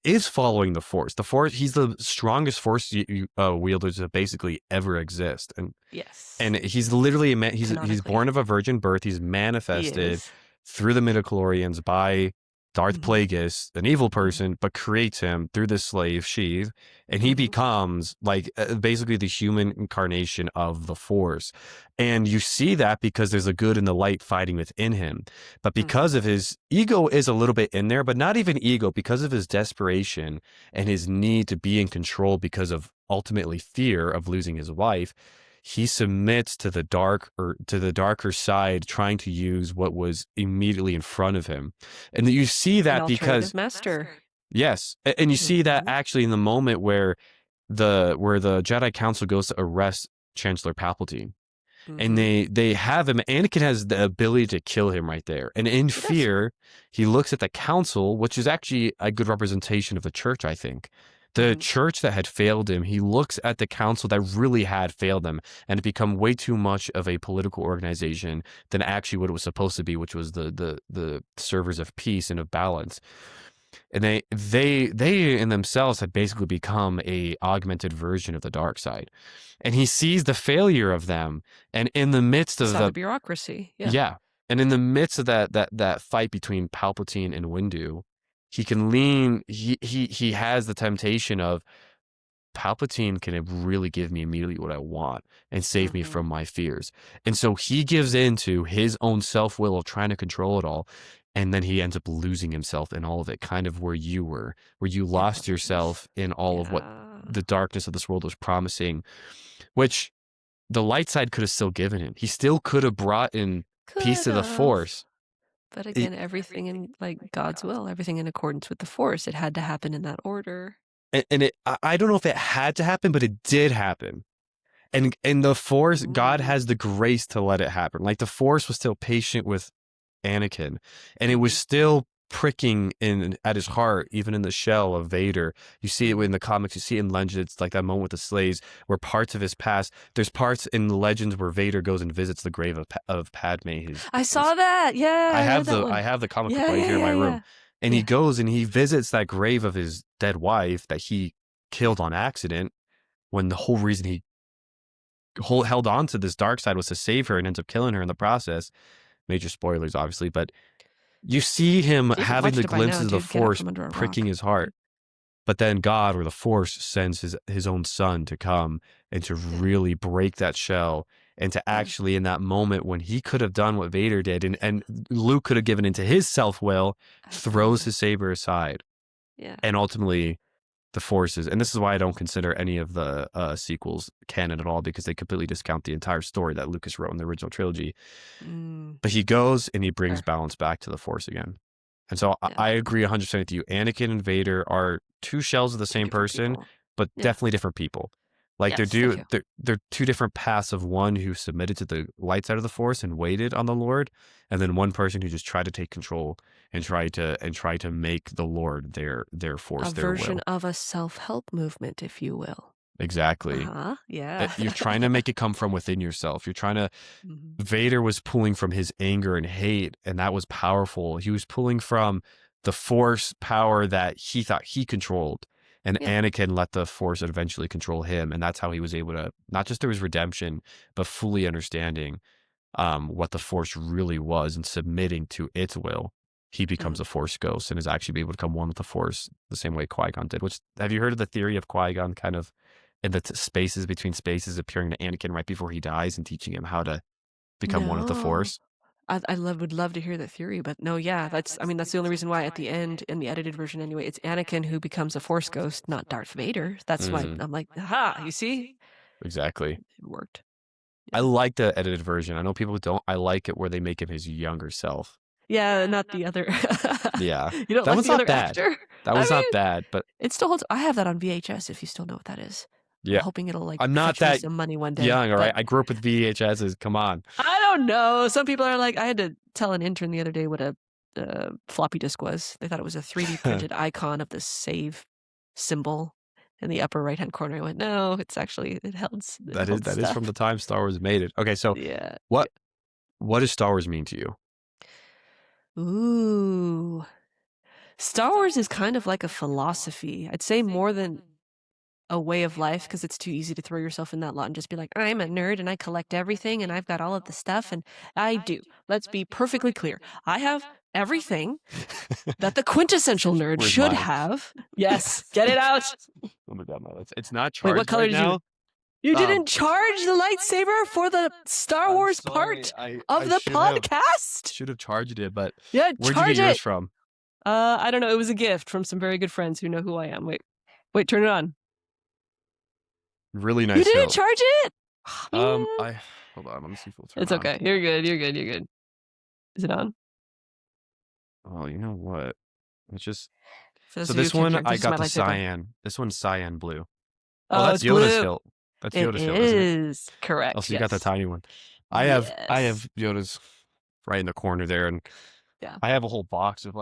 is following the Force. The Force, he's the strongest Force wielder to basically ever exist, and Yes. he's literally he's Canonically. born of a virgin birth. He's He manifested is. through the midichlorians by Darth Hmm. Plagueis, an evil Hmm. person, but creates him through this slave Sheev, and he Hmm. becomes like basically the human incarnation of the Force. And you see that because there's a good and the light fighting within him. But because Hmm. of his ego is a little bit in there, but not even ego, because of his desperation and his need to be in control because of ultimately fear of losing his wife, he submits to the darker side, trying to use what was immediately in front of him. And you see An that because alternative master. yes, and you see that Hmm. actually in the moment where the Jedi Council goes to arrest Chancellor Palpatine, and Hmm. they have him. Anakin has the ability to kill him right there, and in He does. fear he looks at the council, which is actually a good representation of the church. I think the Hmm. church that had failed him, he looks at the council that really had failed him and it become way too much of a political organization than actually what it was supposed to be, which was the servers of peace and of balance. And they in themselves had basically become a augmented version of the dark side, and he sees the failure of them. And in the midst He of saw the the bureaucracy. Yeah. yeah, and in the midst of that fight between Palpatine and Windu, he can lean. He has the temptation of Palpatine can really give me immediately what I want and save me Hmm. from my fears. And so he gives in to his own self will of trying to control it all. And then he ends up losing himself in all of it, kind of where you were, where you lost Yes. yourself in all of what Yeah. the darkness of this world was promising, which the light side could have still given him. He still could have brought in peace Could to the have. Force. But It- again, everything in like God's will, everything in accordance with the Force, it had to happen in that order. and I don't know if it had to happen, but it did happen. And the Force, God Mm. has the grace to let it happen. Like the Force was still patient with Anakin, and it was Hmm. still pricking in at his heart, even in the shell of Vader. You see it Hmm. in the comics, you see it in Legends, like that moment with the slaves, where parts of his past. There's parts in Legends where Vader goes and visits the grave of Padme. I His saw that. Yeah, I read that I one. have the comic book Yeah, right yeah, here in my yeah, room, yeah. and he Yeah. goes and he visits that grave of his dead wife that he killed on accident. When the whole reason he held on to this dark side was to save her and ends up killing her in the process. Major spoilers, obviously, but you see him If you haven't having watched the it by now, glimpses of the dude, get out Force from under a pricking rock. his heart. But then God or the Force sends his own son to come and to Yeah. really break that shell and to Yeah. actually in that moment when he could have done what Vader did and Luke could have given into his self-will, throws Absolutely. his saber aside. Yeah. And ultimately the Forces, and this is why I don't consider any of the sequels canon at all, because they completely discount the entire story that Lucas wrote in the original trilogy. Mm. But he goes and he brings Fair. balance back to the Force again. And so Yeah. I agree 100% with you. Anakin and Vader are two shells of the Two same different person, people. but Yeah. definitely different people. Like Yes, thank you. they're two different paths of one who submitted to the light side of the Force and waited on the Lord, and then one person who just tried to take control and try to make the Lord their A force, their version will. of a self-help movement, if you will. Exactly. Uh-huh. Yeah. You're trying to make it come from within yourself. You're trying to Hmm. Vader was pulling from his anger and hate, and that was powerful. He was pulling from the Force power that he thought he controlled, and Yeah. Anakin let the Force eventually control him, and that's how he was able to not just through his redemption, but fully understanding what the Force really was and submitting to its will. He becomes Hmm. a Force ghost and is actually able to become one with the Force the same way Qui-Gon did. Which have you heard of the theory of Qui-Gon kind of in the spaces between spaces appearing to Anakin right before he dies and teaching him how to become one with the No. Force? Would love to hear that theory, but no, yeah, I mean, that's the only reason why at the end, in the edited version anyway, it's Anakin who becomes a Force ghost, not Darth Vader. That's why Mm, I'm like, aha, you see? exactly. It worked. I Yeah. like the edited version. I know people don't. I like it where they make him his younger self. Yeah, not the other. Yeah, You don't that like one's the not other bad. actor? That I one's not mean, bad, but it still holds. I have that on VHS if you still know what that is. I'm yeah, hoping it'll like I'm not fetch me that some money one day, young. All but right, I grew up with VHSs. Come on. I don't know. Some people are like, I had to tell an intern the other day what a floppy disk was. They thought it was a 3D printed icon of the save symbol in the upper right hand corner. I went, no, it's actually it holds That is from stuff. the time Star Wars made it. Okay, so Yeah. what what does Star Wars mean to you? Ooh. Star Wars is kind of like a philosophy. I'd say more than a way of life, because it's too easy to throw yourself in that lot and just be like, I'm a nerd and I collect everything and I've got all of the stuff, and I do. Let's be perfectly clear. I have everything that the quintessential nerd Where's should mine? have. Yes, get it out. Oh my God, it's not Wait, charged what color right did now. You didn't charge the lightsaber for the Star Wars part of the podcast? Should have charged it, but Yeah, where'd you charge get yours it. from? I don't know. It was a gift from some very good friends who know who I am. Wait, turn it on. Really nice. You didn't hilt. charge it? Oh, man. Hold on. Let me see if it'll turn It's on. okay. You're good. Is it on? Oh, you know what? It's just For so those of you this who can't one hear, I this is my got the lightsaber. cyan. This one's cyan blue. Oh, that's it's Yoda's blue. hilt. That's It Yoda's hilt, isn't it? is correct. Oh, so you got the yes. tiny one. I have Yes. Yoda's right in the corner there, and Yeah. I have a whole box of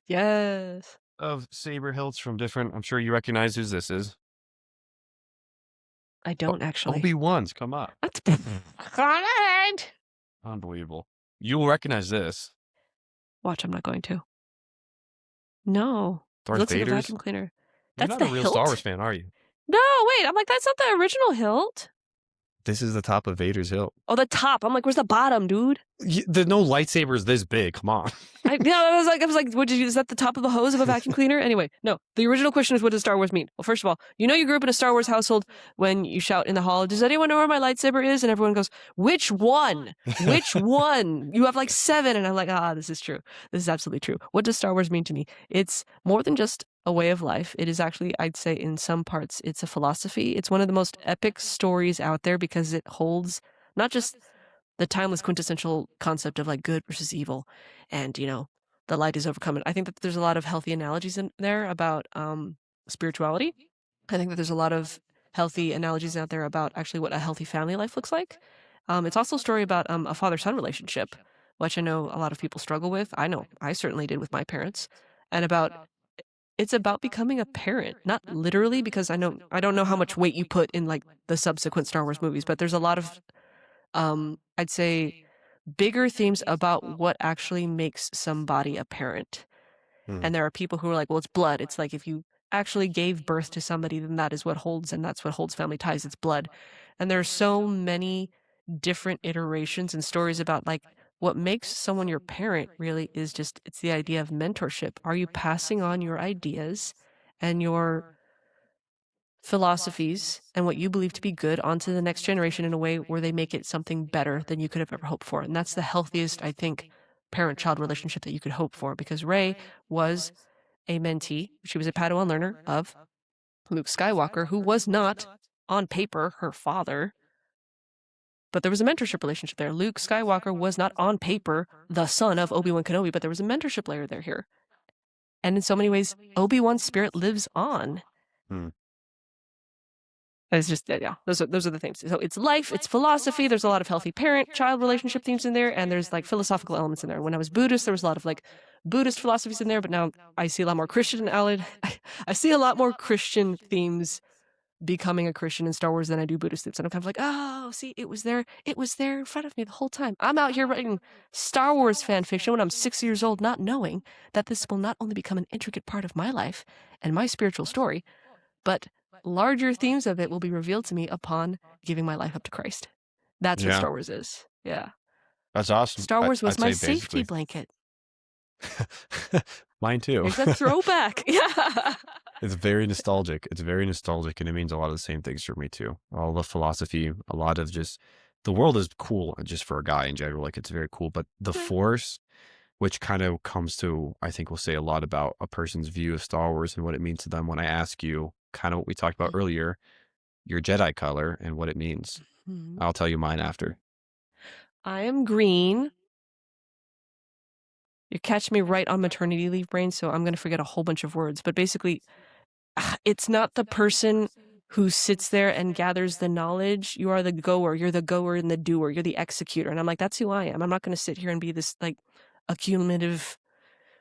Yes. of saber hilts from different. I'm sure you recognize whose this is. I don't actually. Obi-Wan's. Come up. That's good. Unbelievable. You'll recognize this. Watch, I'm not going to. No. Darth It looks like a Vader's. vacuum cleaner. You're That's not the a real hilt? Star Wars fan, are you? No, wait. I'm like, that's not the original hilt. This is the top of Vader's hilt. Oh, the top. I'm like, where's the bottom, dude? There's no lightsabers this big. Come on. I was like, what did you? Is that the top of the hose of a vacuum cleaner? Anyway, no. The original question is, what does Star Wars mean? Well, first of all, you know you grew up in a Star Wars household when you shout in the hall, does anyone know where my lightsaber is? And everyone goes, which one? Which one? You have like 7. And I'm like, this is true. This is absolutely true. What does Star Wars mean to me? It's more than just a way of life. It is actually, I'd say in some parts, it's a philosophy. It's one of the most epic stories out there because it holds not just the timeless quintessential concept of like good versus evil and, the light is overcome. I think that there's a lot of healthy analogies in there about spirituality. I think that there's a lot of healthy analogies out there about actually what a healthy family life looks like. It's also a story about a father-son relationship, which I know a lot of people struggle with. I know I certainly did with my parents. And it's about becoming a parent, not literally, because I don't know how much weight you put in like the subsequent Star Wars movies, but there's a lot of I'd say bigger themes about what actually makes somebody a parent. And there are people who are like, well, it's blood. It's like if you actually gave birth to somebody, then that is what holds, and that's what holds family ties. It's blood. And there are so many different iterations and stories about like what makes someone your parent really is just, it's the idea of mentorship. Are you passing on your ideas and your philosophies and what you believe to be good onto the next generation in a way where they make it something better than you could have ever hoped for? And that's the healthiest, I think, parent-child relationship that you could hope for, because Rey was a mentee. She was a Padawan learner of Luke Skywalker, who was not, on paper, her father. But there was a mentorship relationship there. Luke Skywalker was not, on paper, the son of Obi-Wan Kenobi, but there was a mentorship layer there here. And in so many ways, Obi-Wan's spirit lives on. It's just, yeah, those are the themes. So it's life, it's philosophy. There's a lot of healthy parent-child relationship themes in there, and there's like philosophical elements in there. When I was Buddhist, there was a lot of like Buddhist philosophies in there, but now I see a lot more Christian I see a lot more Christian themes becoming a Christian in Star Wars than I do Buddhist themes. And I'm kind of like, oh, see, it was there in front of me the whole time. I'm out here writing Star Wars fan fiction when I'm 6 years old, not knowing that this will not only become an intricate part of my life and my spiritual story, but larger themes of it will be revealed to me upon giving my life up to Christ. That's what Star Wars is. Yeah. That's awesome. Star Wars was my safety blanket. Mine too. It's a throwback. Yeah. It's very nostalgic. It's very nostalgic, and it means a lot of the same things for me too. All the philosophy, a lot of just the world is cool just for a guy in general. Like it's very cool, but the Force, which kind of comes to, I think, will say a lot about a person's view of Star Wars and what it means to them. When I ask you, kind of what we talked about earlier, your Jedi color and what it means. I'll tell you mine after. I am green. You catch me right on maternity leave, brain, so I'm going to forget a whole bunch of words. But basically, it's not the person who sits there and gathers the knowledge. You are the goer. You're the goer and the doer. You're the executor. And I'm like, that's who I am. I'm not going to sit here and be this like accumulative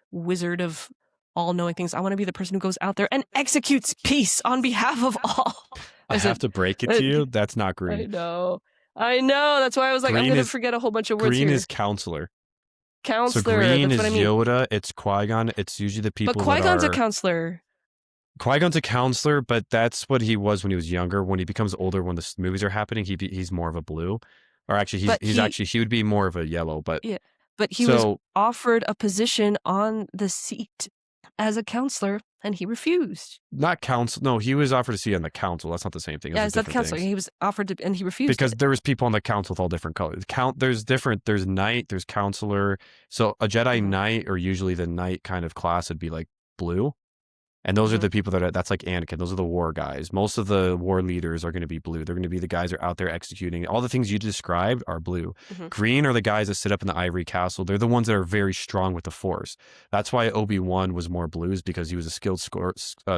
wizard of all-knowing things. I want to be the person who goes out there and executes peace on behalf of all. I have to break it to you. That's not green. I know. That's why I was like, I'm going to forget a whole bunch of words Green here. is counselor. So Counselor. green That's what I is mean. Yoda. It's Qui-Gon. It's usually the But people that Qui-Gon's a are counselor. Qui-Gon's a counselor, but that's what he was when he was younger. When he becomes older, when the movies are happening, he's more of a blue, or actually But he would be more of a yellow. But yeah, but he was so offered a position on the seat as a counselor, and he refused. not council. No, he was offered a seat on the council. That's not the same thing. Those Yeah, are it's not the different counselor. things. He was offered to, and he refused Because it. there was people on the council with all different colors. There's different. There's knight. There's counselor. So a Jedi Mhm. knight, or usually the knight kind of class, would be like blue. And those are Mhm. the people that's like Anakin. Those are the war guys. Most of the war leaders are going to be blue. They're going to be the guys that are out there executing. All the things you described are blue. Mhm. Green are the guys that sit up in the ivory castle. They're the ones that are very strong with the force. That's why Obi-Wan was more blue, is because he was a skilled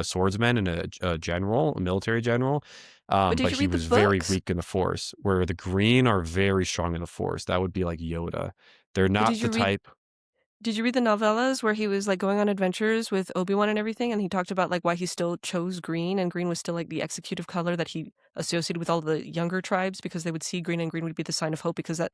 swordsman and a general, a military general. But did But you he read the was very books? weak in the force, where the green are very strong in the force. That would be like Yoda. They're But not the type. did you read the novellas where he was like going on adventures with Obi-Wan and everything, and he talked about like why he still chose green, and green was still like the executive color that he associated with all the younger tribes, because they would see green, and green would be the sign of hope, because that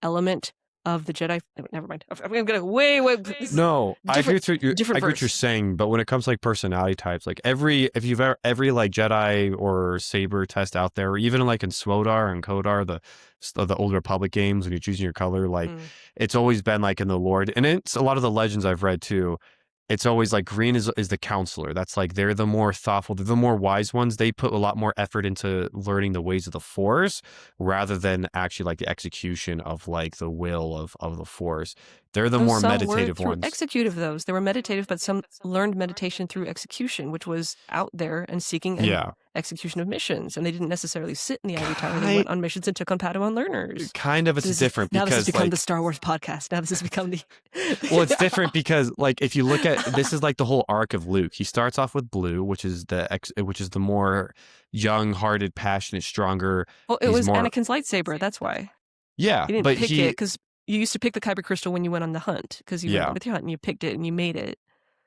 element of the Jedi. Never mind. I'm gonna way. This is No, different. I Different get what you're verse. saying, but when it comes to like personality types, like if you've ever every like Jedi or Saber test out there, or even like in SWOTAR and KOTOR, the old Republic games, when you're choosing your color, like Mm. it's always been like in the Lord, and it's a lot of the legends I've read too. It's always like green is the counselor. That's like they're the more thoughtful, they're the more wise ones. They put a lot more effort into learning the ways of the Force rather than actually like the execution of like the will of the Force. They're the Though more some were meditative through ones. executive, those they were meditative, but some learned meditation through execution, which was out there and seeking and Yeah. execution of missions, and they didn't necessarily sit in the ivory tower. They Kind went on missions and took on Padawan learners. kind of So it's different now this has because become the like Star Wars podcast. Now this has become the well, it's different because like if you look at this is like the whole arc of Luke. He starts off with blue, which is the more young-hearted, passionate, stronger. Well, it He's was more Anakin's lightsaber. That's why yeah, he didn't but pick it, because you used to pick the kyber crystal when you went on the hunt, because you went yeah. with your hunt and you picked it and you made it.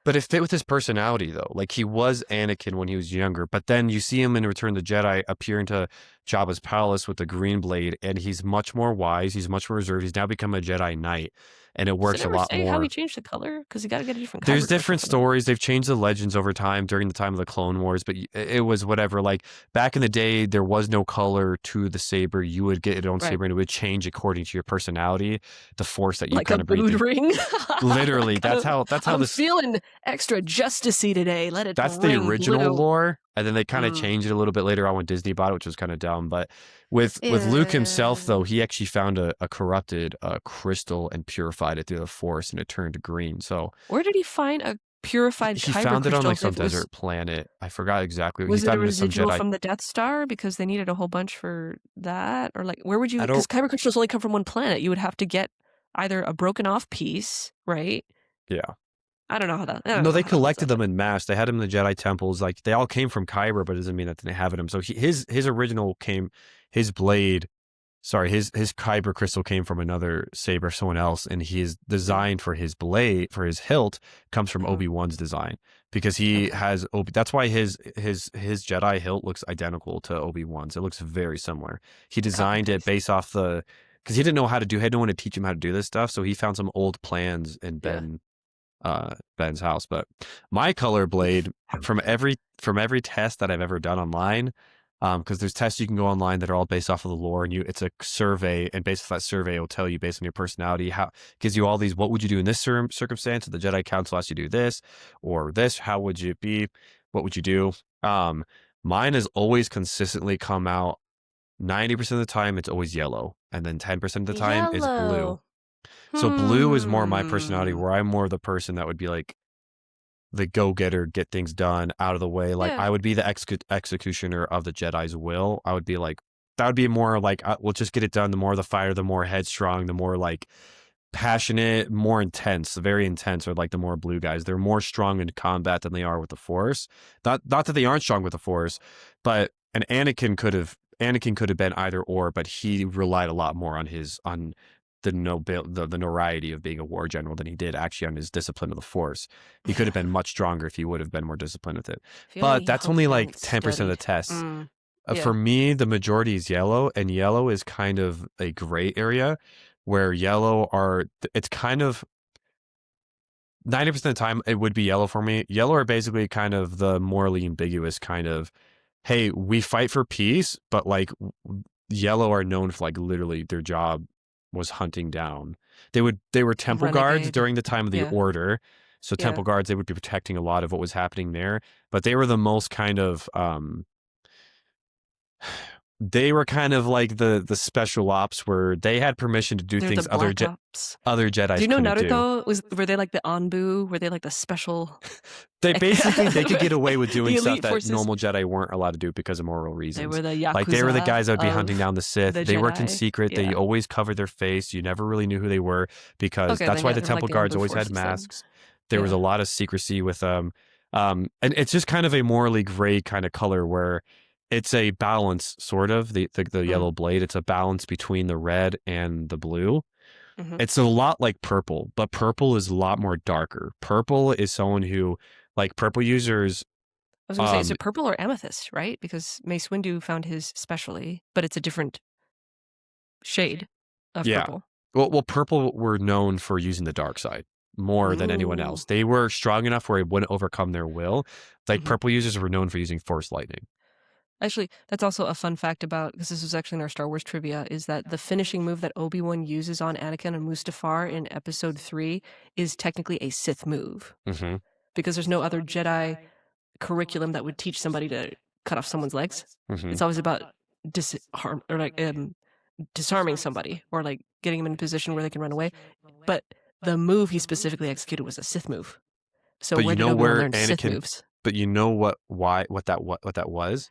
But it fit with his personality, though. Like, he was Anakin when he was younger, but then you see him in Return of the Jedi appear into Jabba's palace with the green blade, and he's much more wise. He's much more reserved. He's now become a Jedi Knight, and it Does it works a ever lot say how he more. changed the color? Because you got to get a different There's kyber crystal different for that. stories. They've changed the legends over time during the time of the Clone Wars, but it was whatever. Like, back in the day, there was no color to the saber. You would get your own Right. saber, and it would change according to your personality, the force that you Like kind a of breathe mood in. ring. Literally, that's how I'm this feeling extra justicey today. Let it that's the ring original blue. lore, and then they kind of changed it a little bit later on when Disney bought it, which was kind of dumb. But with Luke himself, though, he actually found a corrupted crystal and purified it through the Force, and it turned green. So Where did he find a purified he kyber found it on crystal? like some desert planet. I forgot exactly. He Was it a found it in some residual Jedi. from the Death Star, because they needed a whole bunch for that? Or like, where would you? I don't. Because kyber crystals only come from one planet. You would have to get either a broken off piece, right? Yeah. I don't know how that. I don't No, know they how that holds collected up. them in mass. They had them in the Jedi temples. Like they all came from Kyber, but it doesn't mean that they have it. So his original came, his blade. Sorry, his kyber crystal came from another saber, someone else, and his design for his blade, for his hilt, comes from Obi-Wan's design, because he has that's why his Jedi hilt looks identical to Obi-Wan's. It looks very similar. He designed it based off because he didn't know how to do, he had no one to teach him how to do this stuff, so he found some old plans in Ben's house. But my color blade, from every test that I've ever done online, because there's tests you can go online that are all based off of the lore, and it's a survey, and based off that survey, it'll tell you based on your personality, how gives you all these, what would you do in this circumstance? If the Jedi Council asks you to do this or this, how would you be? What would you do? Mine has always consistently come out 90% of the time. It's always yellow, and then 10% of the time it's blue. So blue is more my personality, where I'm more the person that would be like the go-getter, get things done, out of the way. Like I would be the executioner of the Jedi's will. I would be like, that would be more like, we'll just get it done. The more the fire, the more headstrong, the more like passionate, more intense, very intense, or like the more blue guys. They're more strong in combat than they are with the Force. Not that they aren't strong with the Force, but Anakin could have been either or, but he relied a lot more on the notoriety of being a war general than he did actually on his discipline of the Force. He could have been much stronger if he would have been more disciplined with it. But that's only like 10% of the tests. For me, the majority is yellow, and yellow is kind of a gray area. where yellow are, it's kind of 90% of the time it would be yellow for me. Yellow are basically kind of the morally ambiguous kind of, hey, we fight for peace, but like yellow are known for like literally their job was hunting down. They were temple guards Renegade. during the time of the Yeah. order. So Yeah. temple guards, they would be protecting a lot of what was happening there, but they were the most kind of they were kind of like the special ops where they had permission to do They're things the Black Ops. other Jedis Do you know couldn't do. Naruto? Were they like the Anbu? Were they like the special? They basically they could get away with doing The stuff elite that forces. normal Jedi weren't allowed to do because of moral They reasons. were the Yakuza. Like they were the guys that would be of hunting down the Sith. the They worked in Jedi. secret. Yeah. They always covered their face. You never really knew who they were because Okay, that's then why yeah, the they're temple like the guards Anbu always had forces then. masks. There was a Yeah. lot of secrecy with and it's just kind of a morally gray kind of color where it's a balance, sort of the yellow blade. It's a balance between the red and the blue. Mhm. It's a lot like purple, but purple is a lot more darker. Purple is someone who, like purple users, I was going to say, is it purple or amethyst, right? Because Mace Windu found his specially, but it's a different shade of yeah. purple. Well, purple were known for using the dark side more than anyone Ooh. else. They were strong enough where it wouldn't overcome their will. Like Mhm. purple users were known for using force lightning. Actually, that's also a fun fact about, because this was actually in our Star Wars trivia, is that the finishing move that Obi-Wan uses on Anakin and Mustafar in Episode 3 is technically a Sith move. Mm-hmm. Because there's no other Jedi curriculum that would teach somebody to cut off someone's legs. Mm-hmm. It's always about disarming somebody or like getting them in a position where they can run away. But the move he specifically executed was a Sith move. So But where you did know Obi-Wan where learn Sith Anakin- moves? But you know what that was?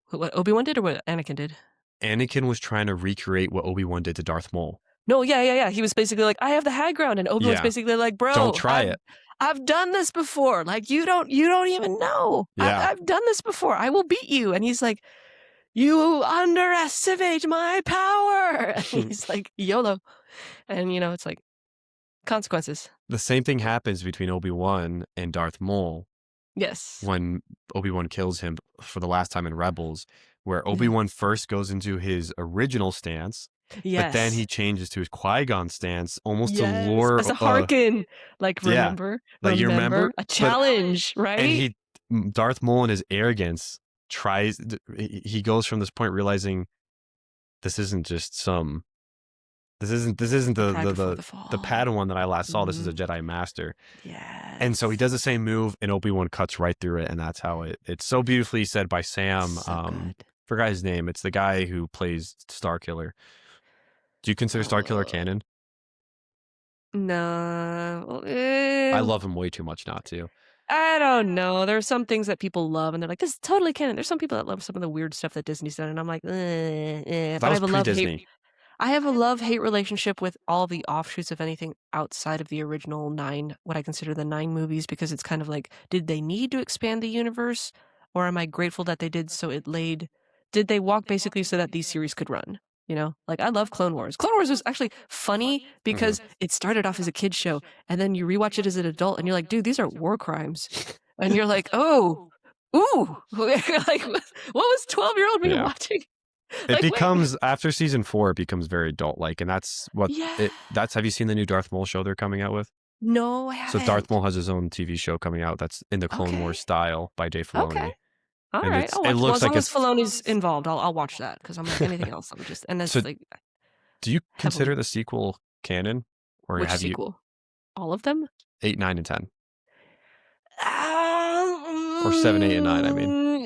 What Obi-Wan did or what Anakin did? Anakin was trying to recreate what Obi-Wan did to Darth Maul. No, yeah. He was basically like, I have the high ground, and Obi-Wan's Yeah. basically like, bro, Don't try it. I've done this before. Like you don't even know. Yeah. I've done this before. I will beat you. And he's like, you underestimate my power. And he's like, YOLO. And it's like consequences. The same thing happens between Obi-Wan and Darth Maul Yes. when Obi-Wan kills him for the last time in Rebels, where Obi-Wan first goes into his original stance, Yes. but then he changes to his Qui-Gon stance yes. to lure as a Harkin. Like remember, like you remember a challenge, right? And Darth Maul in his arrogance he goes from this point realizing this isn't just some. This isn't the Padawan that I last saw. This is a Jedi Master. Yeah. And so he does the same move, and Obi-Wan cuts right through it, and that's how it's so beautifully said by Sam. So forgot his name. It's the guy who plays Starkiller. Do you consider Starkiller canon? No. I love him way too much not to. I don't know. There are some things that people love, and they're like, "This is totally canon." There's some people that love some of the weird stuff that Disney's done, and I'm like, That But was pre-Disney. I have a love-hate relationship with all the offshoots of anything outside of the original 9, what I consider the 9 movies, because it's kind of like, did they need to expand the universe, or am I grateful that they did so did they walk basically so that these series could run? Like I love Clone Wars. Clone Wars was actually funny because it started off as a kid's show, and then you rewatch it as an adult, and you're like, dude, these are war crimes, and you're like, oh, ooh, like what was 12-year-old me watching? It becomes after season 4, it becomes very adult-like, and that's what that's. Have you seen the new Darth Maul show they're coming out with? No, I haven't. So Darth Maul has his own TV show coming out that's in the Clone Wars style by Dave Filoni. Okay. All right, it looks as long as Filoni's involved, I'll watch that because I'm like anything else. I'm just and that's like. Do you consider the sequel canon, or which have sequel? All of them? 8, 9, and 10. Or 7, 8, and 9. I mean,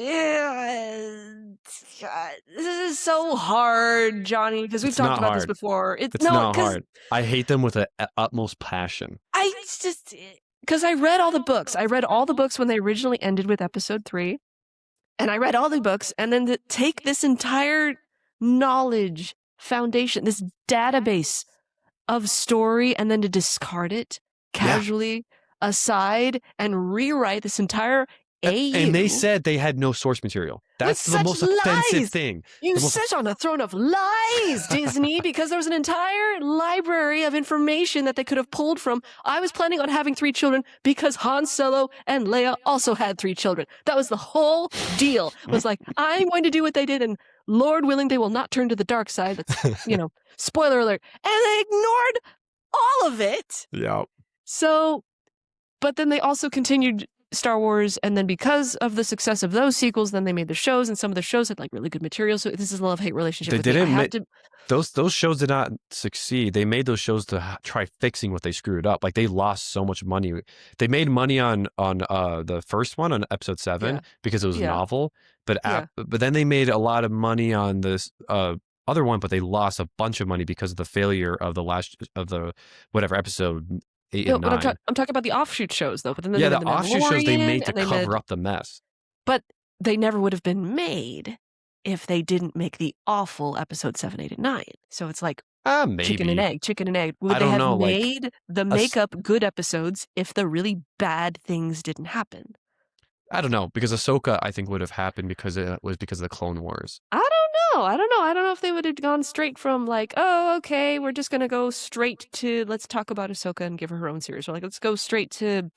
God, this is so hard, Johnny, because we've talked about this before. It's not hard. I hate them with an utmost passion. Because I read all the books. I read all the books when they originally ended with episode 3. And I read all the books, and then to take this entire knowledge foundation, this database of story, and then to discard it casually aside and rewrite this entire AU. And they said they had no source material. That's the most offensive thing. You sit on a throne of lies, Disney, because there was an entire library of information that they could have pulled from. I was planning on having 3 children because Han Solo and Leia also had 3 children. That was the whole deal. Was like, I'm going to do what they did and Lord willing, they will not turn to the dark side. That's, spoiler alert. And they ignored all of it. Yeah. So, but then they also continued Star Wars, and then because of the success of those sequels, then they made the shows, and some of the shows had like really good material. So this is a love-hate relationship. They with me. didn't. Those shows did not succeed. They made those shows to try fixing what they screwed up. Like they lost so much money. They made money on the first one on episode 7 because it was novel, but then they made a lot of money on this other one, but they lost a bunch of money because of the failure of the whatever episode 8 and 9. I'm talking about the offshoot shows though. But then the offshoot shows they made to cover up the mess. But they never would have been made if they didn't make the awful episode 7, 8, and 9. So it's like maybe. chicken and egg. Would they have made the makeup good episodes if the really bad things didn't happen? I don't know, because Ahsoka, I think, would have happened because it was because of the Clone Wars. I don't know if they would have gone straight from like, oh, okay, we're just going to go straight to, let's talk about Ahsoka and give her her own series. Or like, let's go straight to...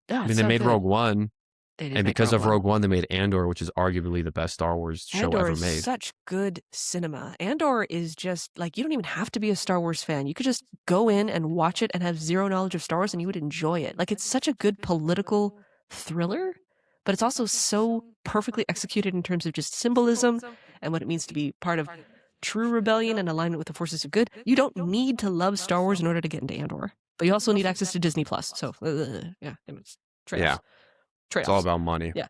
I mean, they made Rogue One. And because of Rogue One, they made Andor, which is arguably the best Star Wars show ever made. Is such good cinema. Andor is just, like, you don't even have to be a Star Wars fan. You could just go in and watch it and have zero knowledge of Star Wars and you would enjoy it. Like, it's such a good political thriller, but it's also so perfectly executed in terms of just symbolism and what it means to be part of true rebellion and alignment with the forces of good. You don't need to love Star Wars in order to get into Andor, but you also need access to Disney Plus. So, it's trade-offs. It's all about money. Yeah.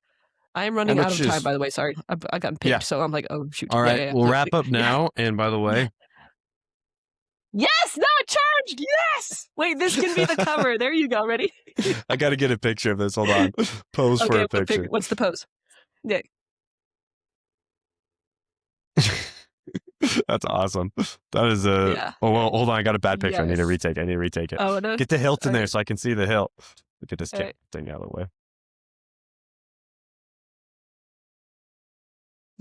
I am running out of time, by the way. Sorry. I got picked, so I'm like, oh, shoot. All right. We'll wrap up now. And by the way. Yes! Not charged! Yes! Wait, this can be the cover. There you go. Ready? I got to get a picture of this. Hold on. Pose for a picture. What's the pose? Yeah. That's awesome. That is a... Yeah. Oh, well, hold on. I got a bad picture. Yes. I need to retake it. Oh, no? Get the hilt in there so I can see the hilt. Look at this thing out of the way.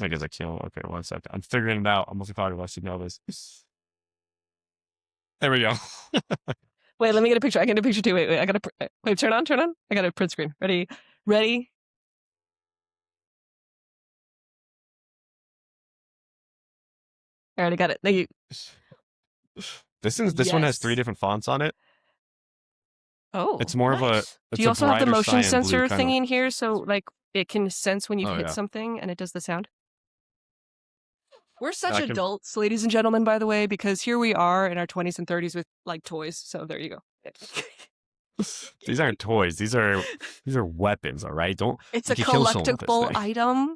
I guess I can't. Okay, 1 second. I'm figuring it out. I'm looking forward to let you know this. There we go. Wait, let me get a picture. I can get a picture too. Wait. I got to... Wait, turn on. I got a print screen. Ready? All right, I got it. Thank you. This one has 3 different fonts on it. Oh, it's more nice. of a... Do you also have the motion sensor thingy in here so like it can sense when you hit something and it does the sound? We're such adults, ladies and gentlemen, by the way, because here we are in our 20s and 30s with like toys. So there you go. These aren't toys. These are weapons. All right. It's a collectible item.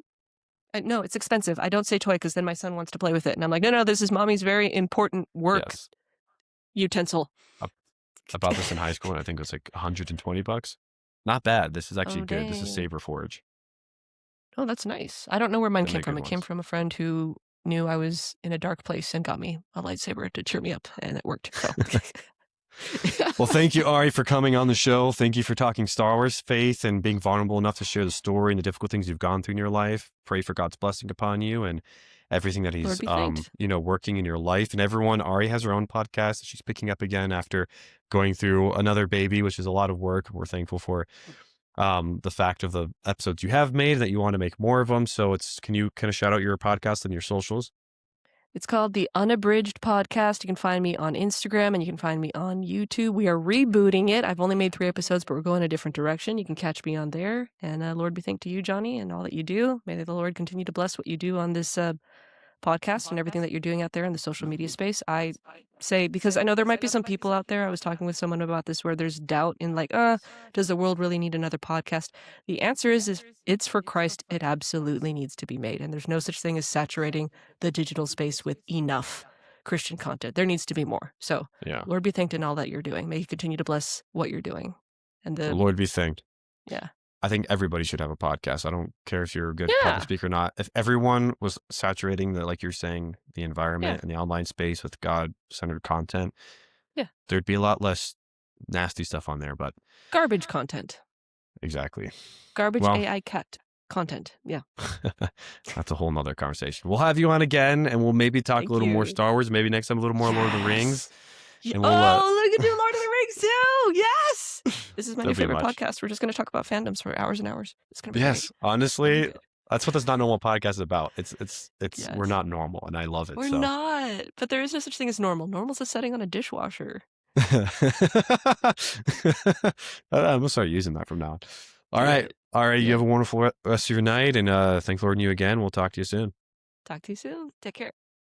No, it's expensive. I don't say toy because then my son wants to play with it, and I'm like, no, this is mommy's very important work utensil. I bought this in high school, and I think it was like $120. Not bad. This is actually good. This is Saber Forge. Oh, that's nice. I don't know where mine came from. It came from a friend who knew I was in a dark place and got me a lightsaber to cheer me up, and it worked. So. Well, thank you, Ari, for coming on the show. Thank you for talking Star Wars faith and being vulnerable enough to share the story and the difficult things you've gone through in your life. Pray for God's blessing upon you and everything that he's working in your life. And everyone, Ari has her own podcast that she's picking up again after going through another baby, which is a lot of work. We're thankful for the fact of the episodes you have made, that you want to make more of them. So can you kind of shout out your podcast and your socials? It's called The Unabridged Podcast. You can find me on Instagram and you can find me on YouTube. We are rebooting it. I've only made 3 episodes, but we're going a different direction. You can catch me on there. And Lord be thanked to you, Johnny, and all that you do. May the Lord continue to bless what you do on this podcast and everything that you're doing out there in the social media space. I say, because I know there might be some people out there, I was talking with someone about this, where there's doubt in like, does the world really need another podcast? The answer is if it's for Christ, it absolutely needs to be made. And there's no such thing as saturating the digital space with enough Christian content. There needs to be more. So Lord be thanked in all that you're doing. May he continue to bless what you're doing. And the Lord be thanked. Yeah. I think everybody should have a podcast. I don't care if you're a good public speaker or not. If everyone was saturating like you're saying, the environment and the online space with God-centered content, there'd be a lot less nasty stuff on there. But garbage content. Exactly. Garbage AI cut content. Yeah. That's a whole nother conversation. We'll have you on again, and we'll maybe talk a little more Star Wars. Maybe next time a little more Lord of the Rings. And we'll, look at you, Lord of the Rings too. Yes. This is my new favorite podcast. We're just going to talk about fandoms for hours and hours. It's going to be great. Honestly, That's what this Not Normal podcast is about. We're Yes. not normal, and I love it. We're So not. But there is no such thing as normal. Normal's a setting on a dishwasher. I'm gonna start using that from now on. All Do right. it. All right. You Yeah. have a wonderful rest of your night, and thanks for you again. We'll talk to you soon. Talk to you soon. Take care.